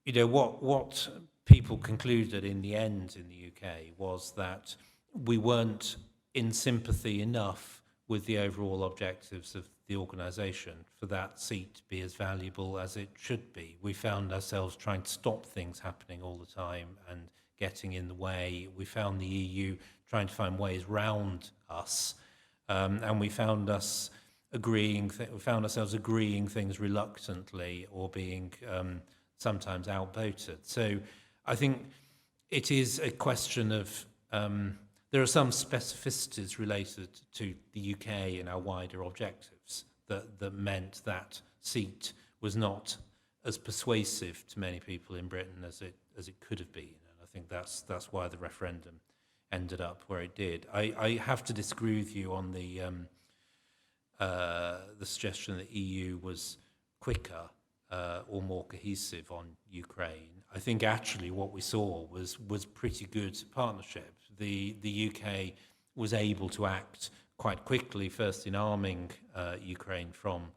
what people concluded in the end in the UK was that we weren't in sympathy enough with the overall objectives of the organisation for that seat to be as valuable as it should be. We found ourselves trying to stop things happening all the time and getting in the way. We found the EU trying to find ways round us, and we found ourselves agreeing things reluctantly or being sometimes outvoted. So I think it is a question of there are some specificities related to the UK and our wider objectives that meant that seat was not as persuasive to many people in Britain as it could have been. And I think that's why the referendum ended up where it did. I have to disagree with you on the suggestion that EU was quicker or more cohesive on Ukraine. I think actually what we saw was pretty good partnership. The UK was able to act quite quickly, first in arming Ukraine from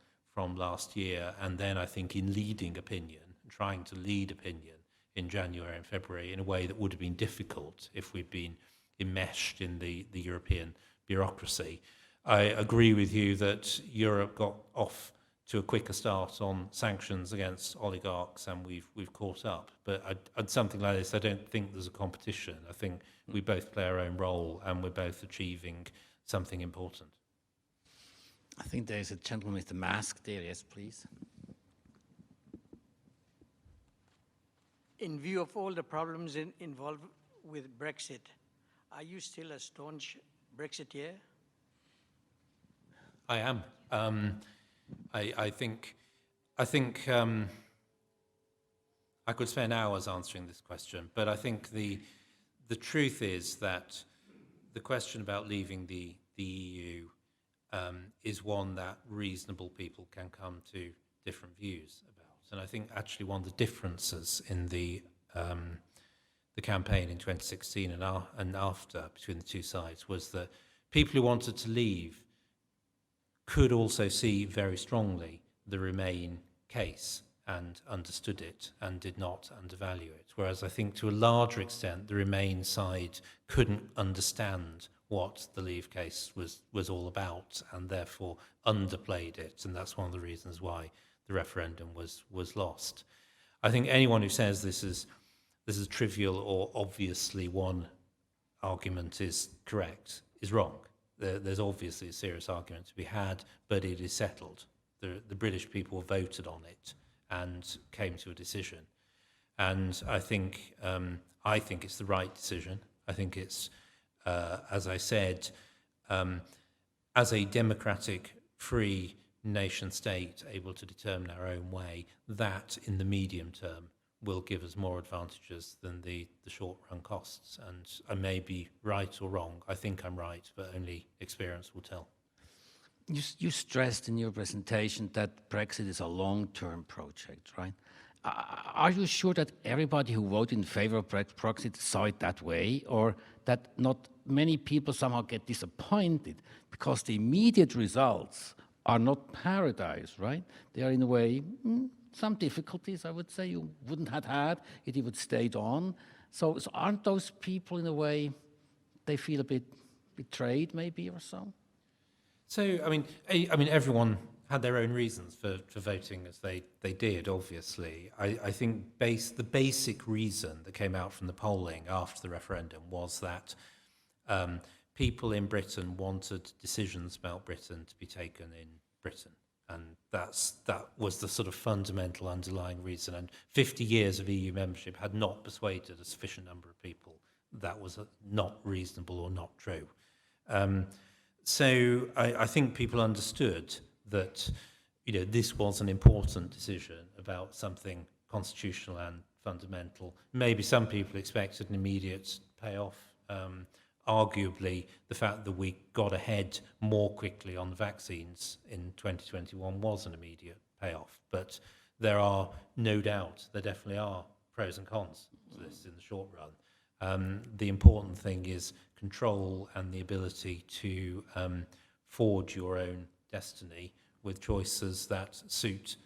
last year, and then I think in leading opinion, trying to lead opinion in January and February in a way that would have been difficult if we'd been enmeshed in the European bureaucracy. I agree with you that Europe got off to a quicker start on sanctions against oligarchs, and we've caught up. But at something like this, I don't think there's a competition. I think we both play our own role, and we're both achieving something important. I think there's a gentleman with the mask there. Yes, please. In view of all the problems involved with Brexit, are you still a staunch Brexiteer? I am. I think I could spend hours answering this question, but I think the truth is that the question about leaving the EU is one that reasonable people can come to different views about. And I think actually one of the differences in the campaign in 2016 and after between the two sides was that people who wanted to leave could also see very strongly the Remain case and understood it and did not undervalue it. Whereas I think to a larger extent, the Remain side couldn't understand what the Leave case was all about and therefore underplayed it. And that's one of the reasons why the referendum was lost. I think anyone who says this is trivial or obviously one argument is correct is wrong. There's obviously a serious argument to be had, but it is settled. The British people voted on it and came to a decision. And I think it's the right decision. I think it's, as I said, as a democratic, free nation state able to determine our own way, that in the medium term will give us more advantages than the short-run costs. And I may be right or wrong. I think I'm right, but only experience will tell. You stressed in your presentation that Brexit is a long-term project, right? Are you sure that everybody who voted in favor of Brexit saw it that way, or that not many people somehow get disappointed because the immediate results are not paradise, right? They are in a way some difficulties, I would say, you wouldn't have had if you would stayed on. So aren't those people in a way, they feel a bit betrayed maybe or so? So, I mean, everyone had their own reasons for voting as they did, obviously. I think the basic reason that came out from the polling after the referendum was that people in Britain wanted decisions about Britain to be taken in Britain. And that was the sort of fundamental underlying reason. And 50 years of EU membership had not persuaded a sufficient number of people that was not reasonable or not true. So I think people understood that, this was an important decision about something constitutional and fundamental. Maybe some people expected an immediate payoff. Arguably, the fact that we got ahead more quickly on the vaccines in 2021 was an immediate payoff. But there are no doubt, there definitely are pros and cons to this in the short run. The important thing is control and the ability to forge your own destiny with choices that suit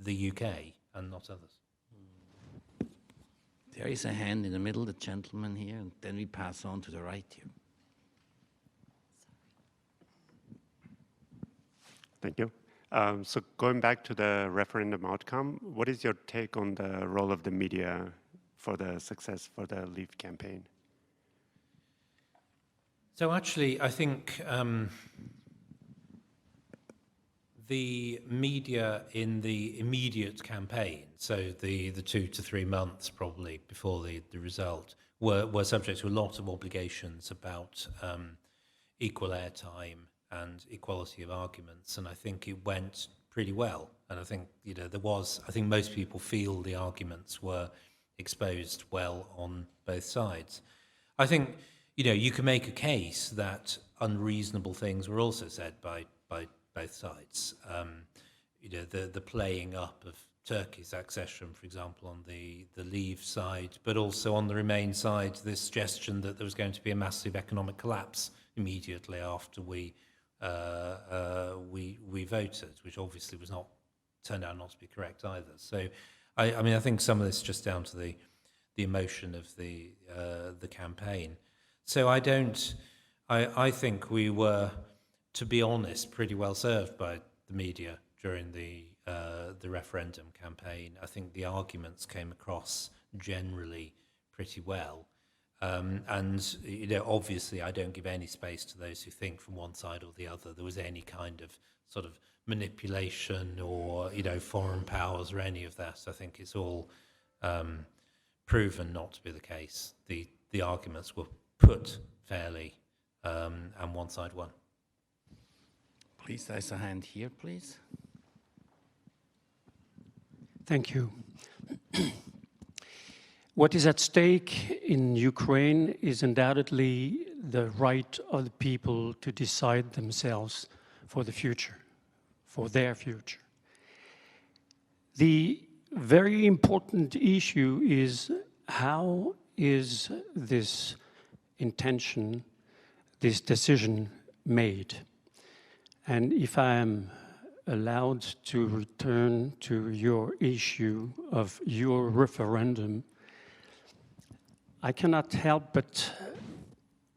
the UK and not others. There is a hand in the middle, the gentleman here, and then we pass on to the right here. Thank you. So going back to the referendum outcome, what is your take on the role of the media for the success for the Leave campaign? So actually, I think the media in the immediate campaign, so the 2 to 3 months probably before the result, were subject to a lot of obligations about equal airtime and equality of arguments, and I think it went pretty well. And I think I think most people feel the arguments were exposed well on both sides. I think, you can make a case that unreasonable things were also said by both sides. The playing up of Turkey's accession, for example, on the Leave side, but also on the Remain side, this suggestion that there was going to be a massive economic collapse immediately after we voted, which obviously turned out not to be correct either. So, I think some of this is just down to the emotion of the campaign. So I think we were, to be honest, pretty well served by the media during the referendum campaign. I think the arguments came across generally pretty well. And obviously I don't give any space to those who think from one side or the other there was any kind of sort of manipulation or, foreign powers or any of that. I think it's all proven not to be the case. The arguments were put fairly, and one side won. Please, there's a hand here, please. Thank you. What is at stake in Ukraine is undoubtedly the right of the people to decide themselves for the future, for their future. The very important issue is how is this intention, this decision made? And if I am allowed to return to your issue of your referendum, I cannot help but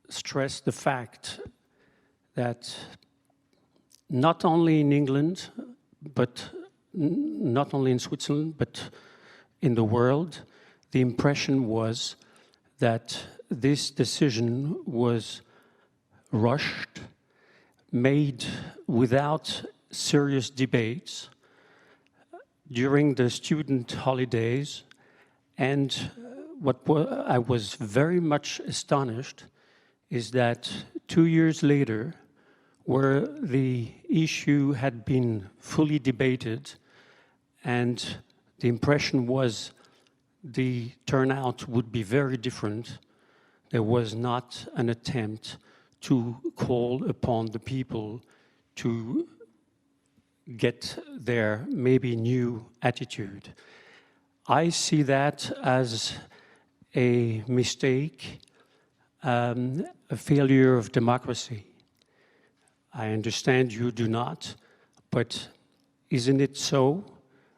stress the fact that not only in England, but not only in Switzerland, but in the world, the impression was that this decision was rushed, made without serious debates during the student holidays, and I was very much astonished is that 2 years later, where the issue had been fully debated and the impression was the turnout would be very different, there was not an attempt to call upon the people to get their maybe new attitude. I see that as a mistake, a failure of democracy. I understand you do not, but isn't it so?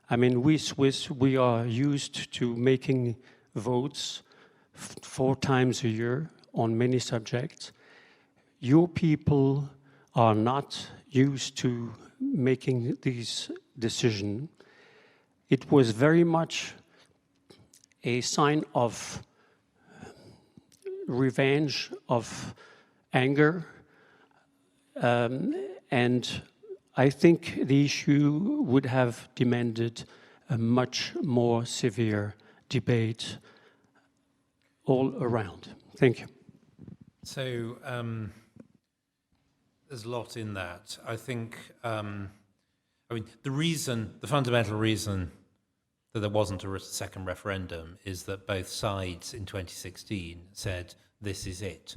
I mean, we Swiss, we are used to making votes 4 times a year on many subjects. Your people are not used to making these decisions. It was very much a sign of revenge, of anger, and I think the issue would have demanded a much more severe debate all around. Thank you. So there's a lot in that. I think, the fundamental reason that there wasn't a second referendum is that both sides in 2016 said, this is it.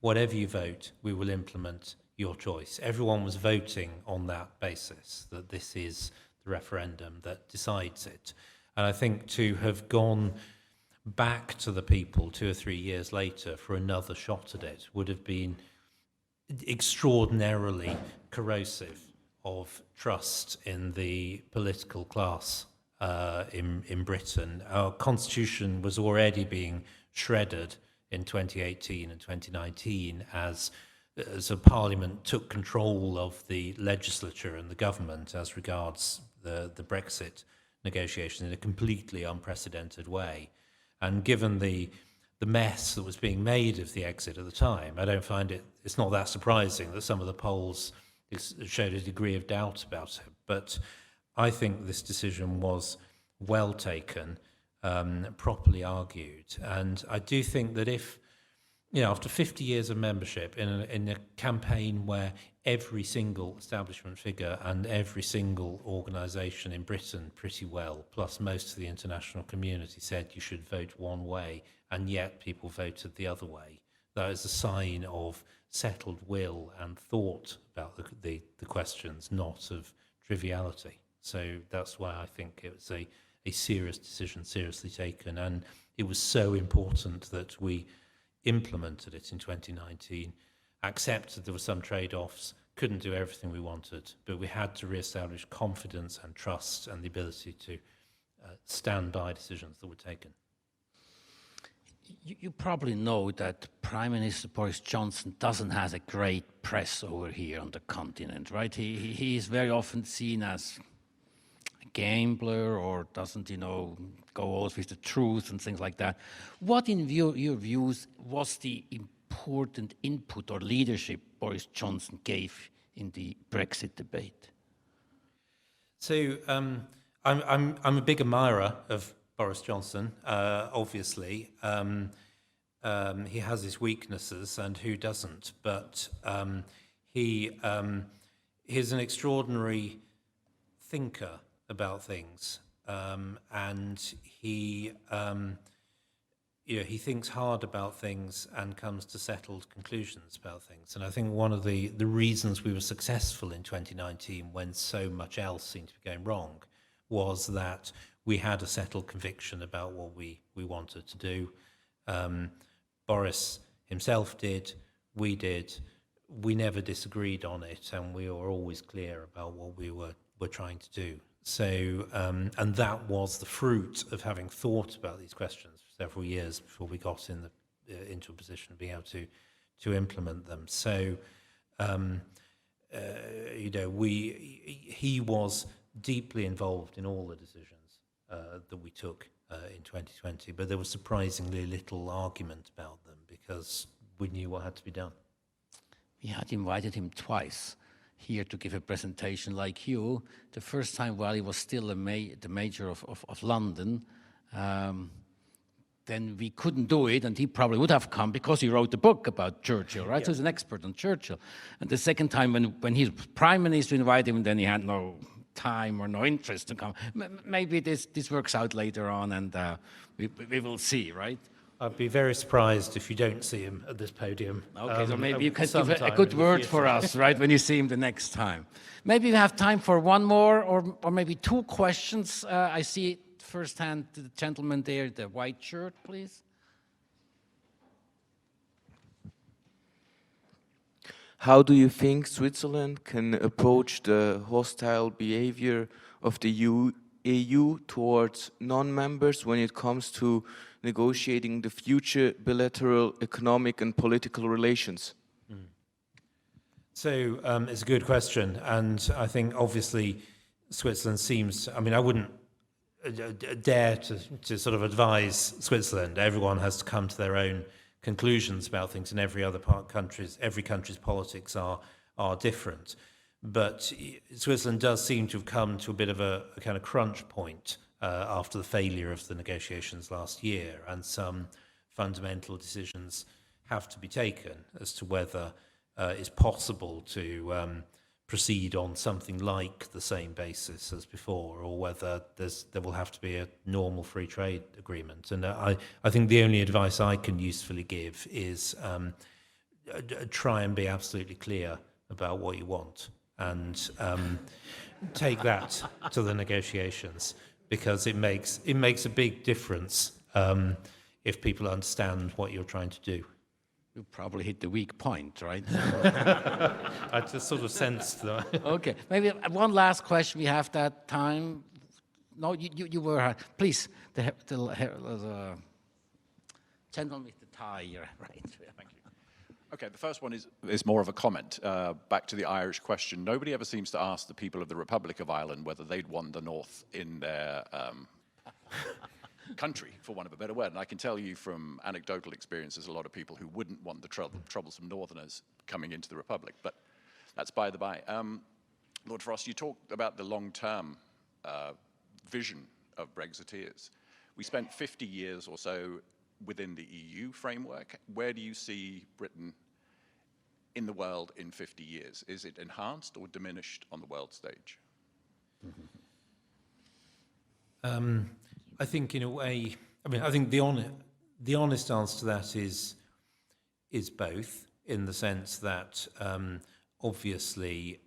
Whatever you vote, we will implement your choice. Everyone was voting on that basis, that this is the referendum that decides it. And I think to have gone back to the people 2 or 3 years later for another shot at it would have been extraordinarily corrosive of trust in the political class in Britain. Our constitution was already being shredded in 2018 and 2019 as a parliament took control of the legislature and the government as regards the Brexit negotiations in a completely unprecedented way. And given the mess that was being made of the exit at the time, I don't find it's not that surprising that some of the polls showed a degree of doubt about it. But I think this decision was well taken, properly argued. And I do think that if after 50 years of membership in a campaign where every single establishment figure and every single organisation in Britain pretty well, plus most of the international community, said you should vote one way, and yet people voted the other way. That is a sign of settled will and thought about the questions, not of triviality. So that's why I think it was a serious decision, seriously taken, and it was so important that we implemented it in 2019, accepted there were some trade-offs, couldn't do everything we wanted, but we had to re-establish confidence and trust and the ability to stand by decisions that were taken. You probably know that Prime Minister Boris Johnson doesn't have a great press over here on the continent, right? He is very often seen as a gambler, or doesn't, go always with the truth and things like that. What, in your views, was the important input or leadership Boris Johnson gave in the Brexit debate? So I'm a big admirer of Boris Johnson, obviously. He has his weaknesses, and who doesn't? But he's an extraordinary thinker about things, and he thinks hard about things and comes to settled conclusions about things. And I think one of the reasons we were successful in 2019, when so much else seemed to be going wrong, was that we had a settled conviction about what we wanted to do. Boris himself did, we did. We never disagreed on it, and we were always clear about what we were trying to do. So, and that was the fruit of having thought about these questions for several years before we got into a position of being able to implement them. So, he was deeply involved in all the decisions that we took in 2020, but there was surprisingly little argument about them because we knew what had to be done. We had invited him twice here to give a presentation like you. The first time while he was still the mayor of London, then we couldn't do it, and he probably would have come because he wrote a book about Churchill, right? Yeah. So he's an expert on Churchill. And the second time when he's prime minister invited him, then he had no time or no interest to come. Maybe this works out later on, and we will see, right? I'd be very surprised if you don't see him at this podium. Okay, so maybe you can give a good word for us, right, when you see him the next time. Maybe we have time for one more or maybe two questions. I see firsthand the gentleman there, the white shirt, please. How do you think Switzerland can approach the hostile behavior of the EU towards non-members when it comes to negotiating the future bilateral economic and political relations? So it's a good question, and I think obviously Switzerland seems, I mean, I wouldn't dare to sort of advise Switzerland. Everyone has to come to their own conclusions about things, and every country's politics are different. But Switzerland does seem to have come to a bit of a kind of crunch point after the failure of the negotiations last year, and some fundamental decisions have to be taken as to whether it's possible to proceed on something like the same basis as before, or whether there will have to be a normal free trade agreement. And I think the only advice I can usefully give is try and be absolutely clear about what you want, and take that to the negotiations, because it makes a big difference if people understand what you're trying to do. You probably hit the weak point, right? I just sort of sensed that. Okay, maybe one last question. We have that time. No, you were, please, the gentleman with the tie here, right? Thank you. Okay, the first one is more of a comment. Back to the Irish question. Nobody ever seems to ask the people of the Republic of Ireland whether they'd won the North in their country, for want of a better word. And I can tell you from anecdotal experience, there's a lot of people who wouldn't want the troublesome Northerners coming into the Republic. But that's by the by. Lord Frost, you talked about the long-term vision of Brexiteers. We spent 50 years or so within the EU framework? Where do you see Britain in the world in 50 years? Is it enhanced or diminished on the world stage? I think in a way, I think the honest answer to that is both, in the sense that obviously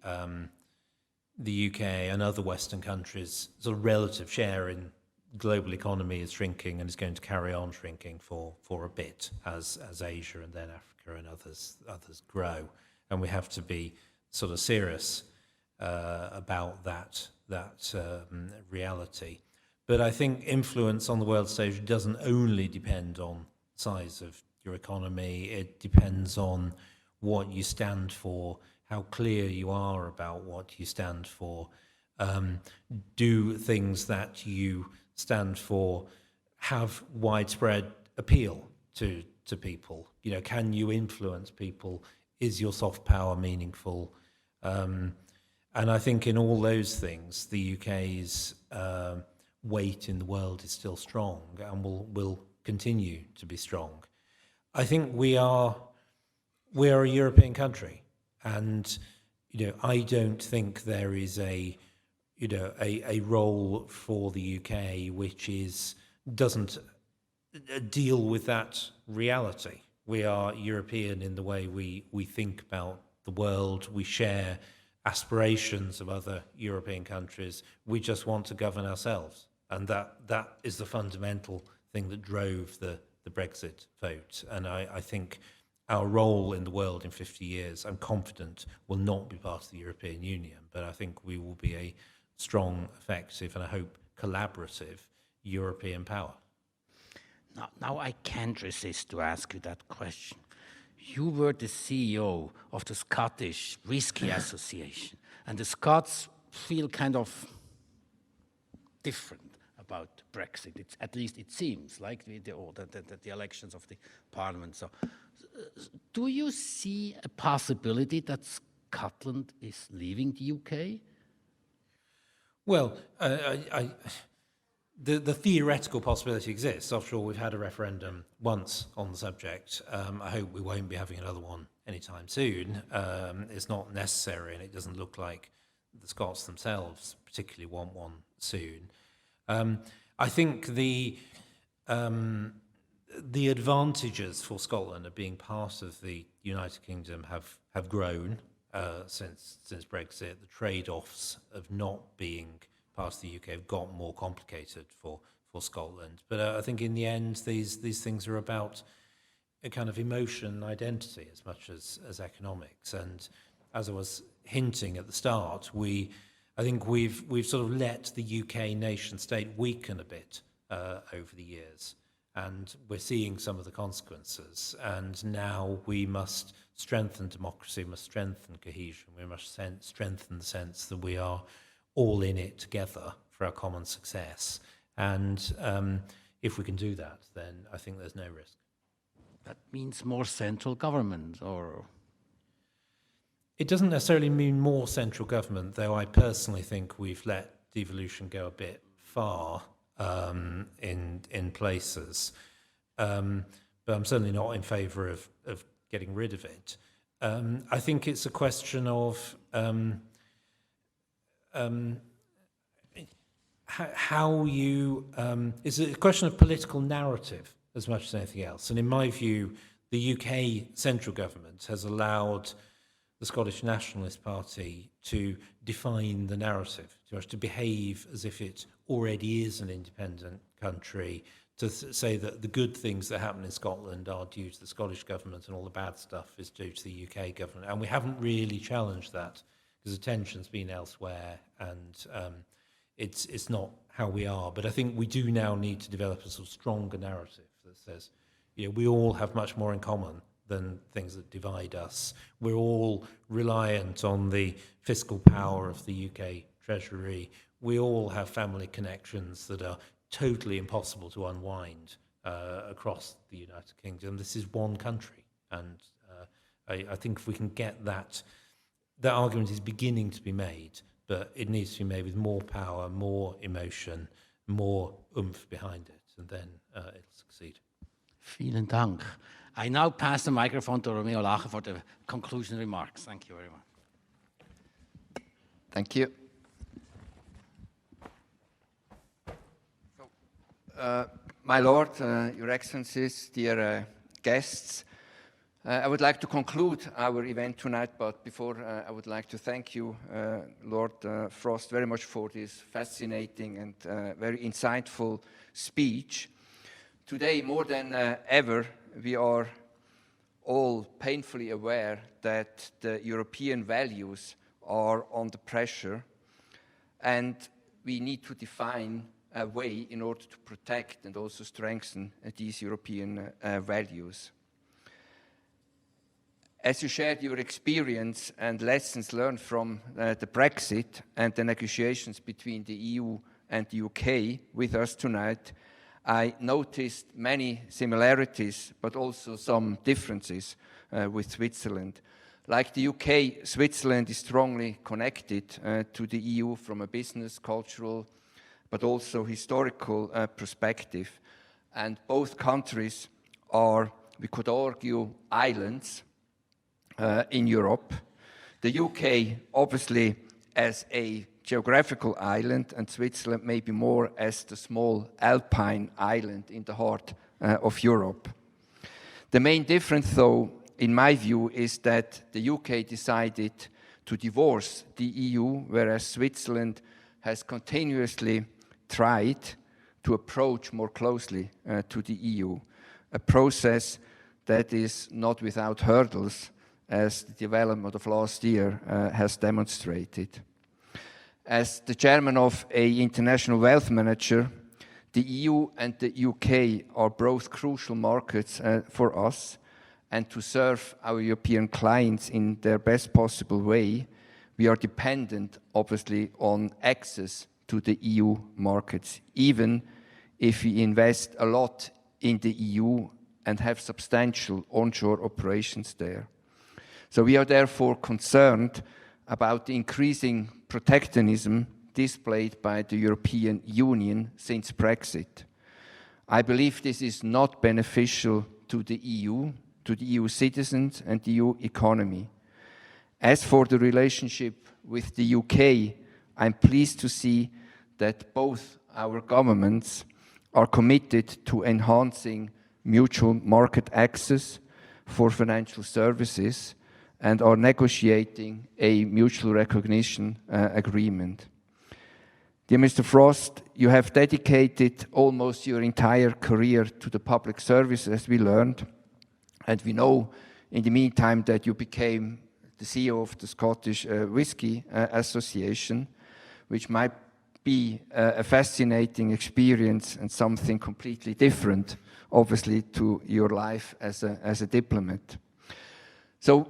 the UK and other Western countries' sort of relative share in global economy is shrinking and is going to carry on shrinking for a bit as Asia and then Africa and others grow, and we have to be sort of serious about that reality. But I think influence on the world stage doesn't only depend on size of your economy. It depends on what you stand for, how clear you are about what you stand for. Do things that you stand for have widespread appeal to people? You know, can you influence people? Is your soft power meaningful? And I think in all those things, the UK's weight in the world is still strong and will continue to be strong. I think we are a European country, and I don't think there is a role for the UK which doesn't deal with that reality. We are European in the way we think about the world. We share aspirations of other European countries. We just want to govern ourselves, and that is the fundamental thing that drove the Brexit vote. And I think our role in the world in 50 years, I'm confident, will not be part of the European Union, but I think we will be a strong, effective, and I hope collaborative European power. Now I can't resist to ask you that question. You were the CEO of the Scottish Whisky Association, and the Scots feel kind of different about Brexit. At least it seems like the elections of the parliament. So, do you see a possibility that Scotland is leaving the UK? Well, the theoretical possibility exists. After all, we've had a referendum once on the subject. I hope we won't be having another one anytime soon. It's not necessary, and it doesn't look like the Scots themselves particularly want one soon. I think the advantages for Scotland of being part of the United Kingdom have grown since Brexit. The trade-offs of not being part of the UK have got more complicated for Scotland. But I think in the end, these things are about a kind of emotion and identity as much as economics. And as I was hinting at the start, I think we've sort of let the UK nation state weaken a bit over the years, and we're seeing some of the consequences. And now we must strengthen democracy, we must strengthen cohesion, we must strengthen the sense that we are all in it together for our common success. And if we can do that, then I think there's no risk. That means more central government, or? It doesn't necessarily mean more central government, though I personally think we've let devolution go a bit far in places. But I'm certainly not in favour of getting rid of it. I think it's a question of how you... it's a question of political narrative as much as anything else. And in my view, the UK central government has allowed the Scottish Nationalist Party to define the narrative, to behave as if it already is an independent country, to say that the good things that happen in Scotland are due to the Scottish government and all the bad stuff is due to the UK government. And we haven't really challenged that because attention's been elsewhere, and it's not how we are. But I think we do now need to develop a sort of stronger narrative that says, we all have much more in common than things that divide us. We're all reliant on the fiscal power of the UK Treasury. We all have family connections that are totally impossible to unwind across the United Kingdom. This is one country, and I think if we can get that argument is beginning to be made, but it needs to be made with more power, more emotion, more oomph behind it, and then it'll succeed. Vielen Dank. I now pass the microphone to Romeo Lache for the conclusion remarks. Thank you very much. Thank you. My Lord, Your Excellencies, dear guests, I would like to conclude our event tonight, but before I would like to thank you, Lord Frost, very much for this fascinating and very insightful speech. Today, more than ever, we are all painfully aware that the European values are under pressure, and we need to define a way in order to protect and also strengthen these European values. As you shared your experience and lessons learned from the Brexit and the negotiations between the EU and the UK with us tonight, I noticed many similarities, but also some differences with Switzerland. Like the UK, Switzerland is strongly connected to the EU from a business, cultural, but also historical perspective. And both countries are, we could argue, islands in Europe. The UK, obviously, as a geographical island, and Switzerland maybe more as the small alpine island in the heart of Europe. The main difference, though, in my view, is that the UK decided to divorce the EU, whereas Switzerland has continuously tried to approach more closely to the EU, a process that is not without hurdles, as the development of last year has demonstrated. As the chairman of an international wealth manager, the EU and the UK are both crucial markets for us, and to serve our European clients in their best possible way, we are dependent, obviously, on access to the EU markets, even if we invest a lot in the EU and have substantial onshore operations there. So we are therefore concerned about the increasing protectionism displayed by the European Union since Brexit. I believe this is not beneficial to the EU citizens and the EU economy. As for the relationship with the UK, I'm pleased to see that both our governments are committed to enhancing mutual market access for financial services and are negotiating a mutual recognition agreement. Dear Mr. Frost, you have dedicated almost your entire career to the public service, as we learned, and we know in the meantime that you became the CEO of the Scottish Whisky Association, which might be a fascinating experience and something completely different, obviously, to your life as a diplomat. So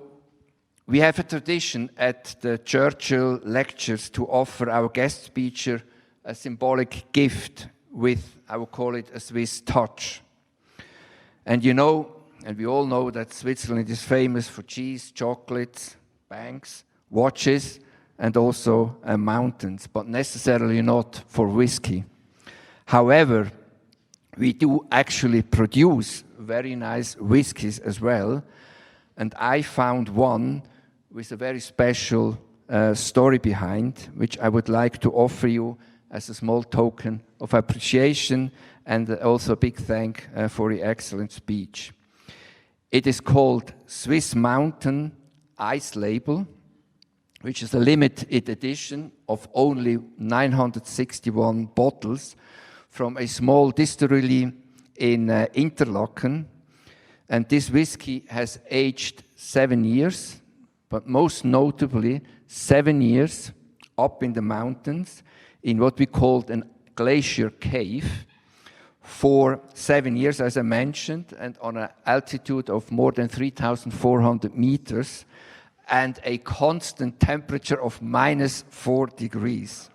we have a tradition at the Churchill lectures to offer our guest speaker a symbolic gift with, I would call it, a Swiss touch. And you know, and we all know that Switzerland is famous for cheese, chocolates, banks, watches, and also mountains, but necessarily not for whiskey. However, we do actually produce very nice whiskies as well, and I found one with a very special story behind, which I would like to offer you as a small token of appreciation and also a big thank for the excellent speech. It is called Swiss Mountain Ice Label, which is a limited edition of only 961 bottles from a small distillery in Interlaken. And this whiskey has aged 7 years, but most notably 7 years up in the mountains in what we called an glacier cave for 7 years, as I mentioned, and on an altitude of more than 3,400 meters and a constant temperature of -4 degrees.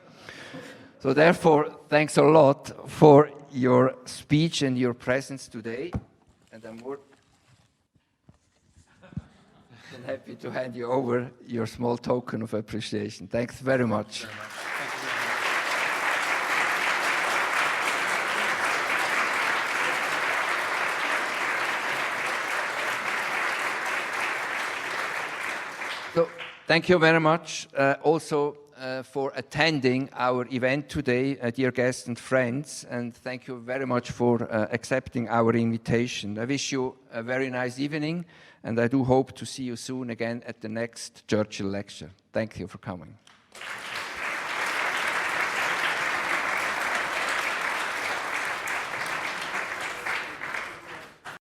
So therefore, thanks a lot for your speech and your presence today, and I'm more than happy to hand you over your small token of appreciation. Thanks very much. So, thank you very much also for attending our event today, dear guests and friends, and thank you very much for accepting our invitation. I wish you a very nice evening, and I do hope to see you soon again at the next Churchill lecture. Thank you for coming.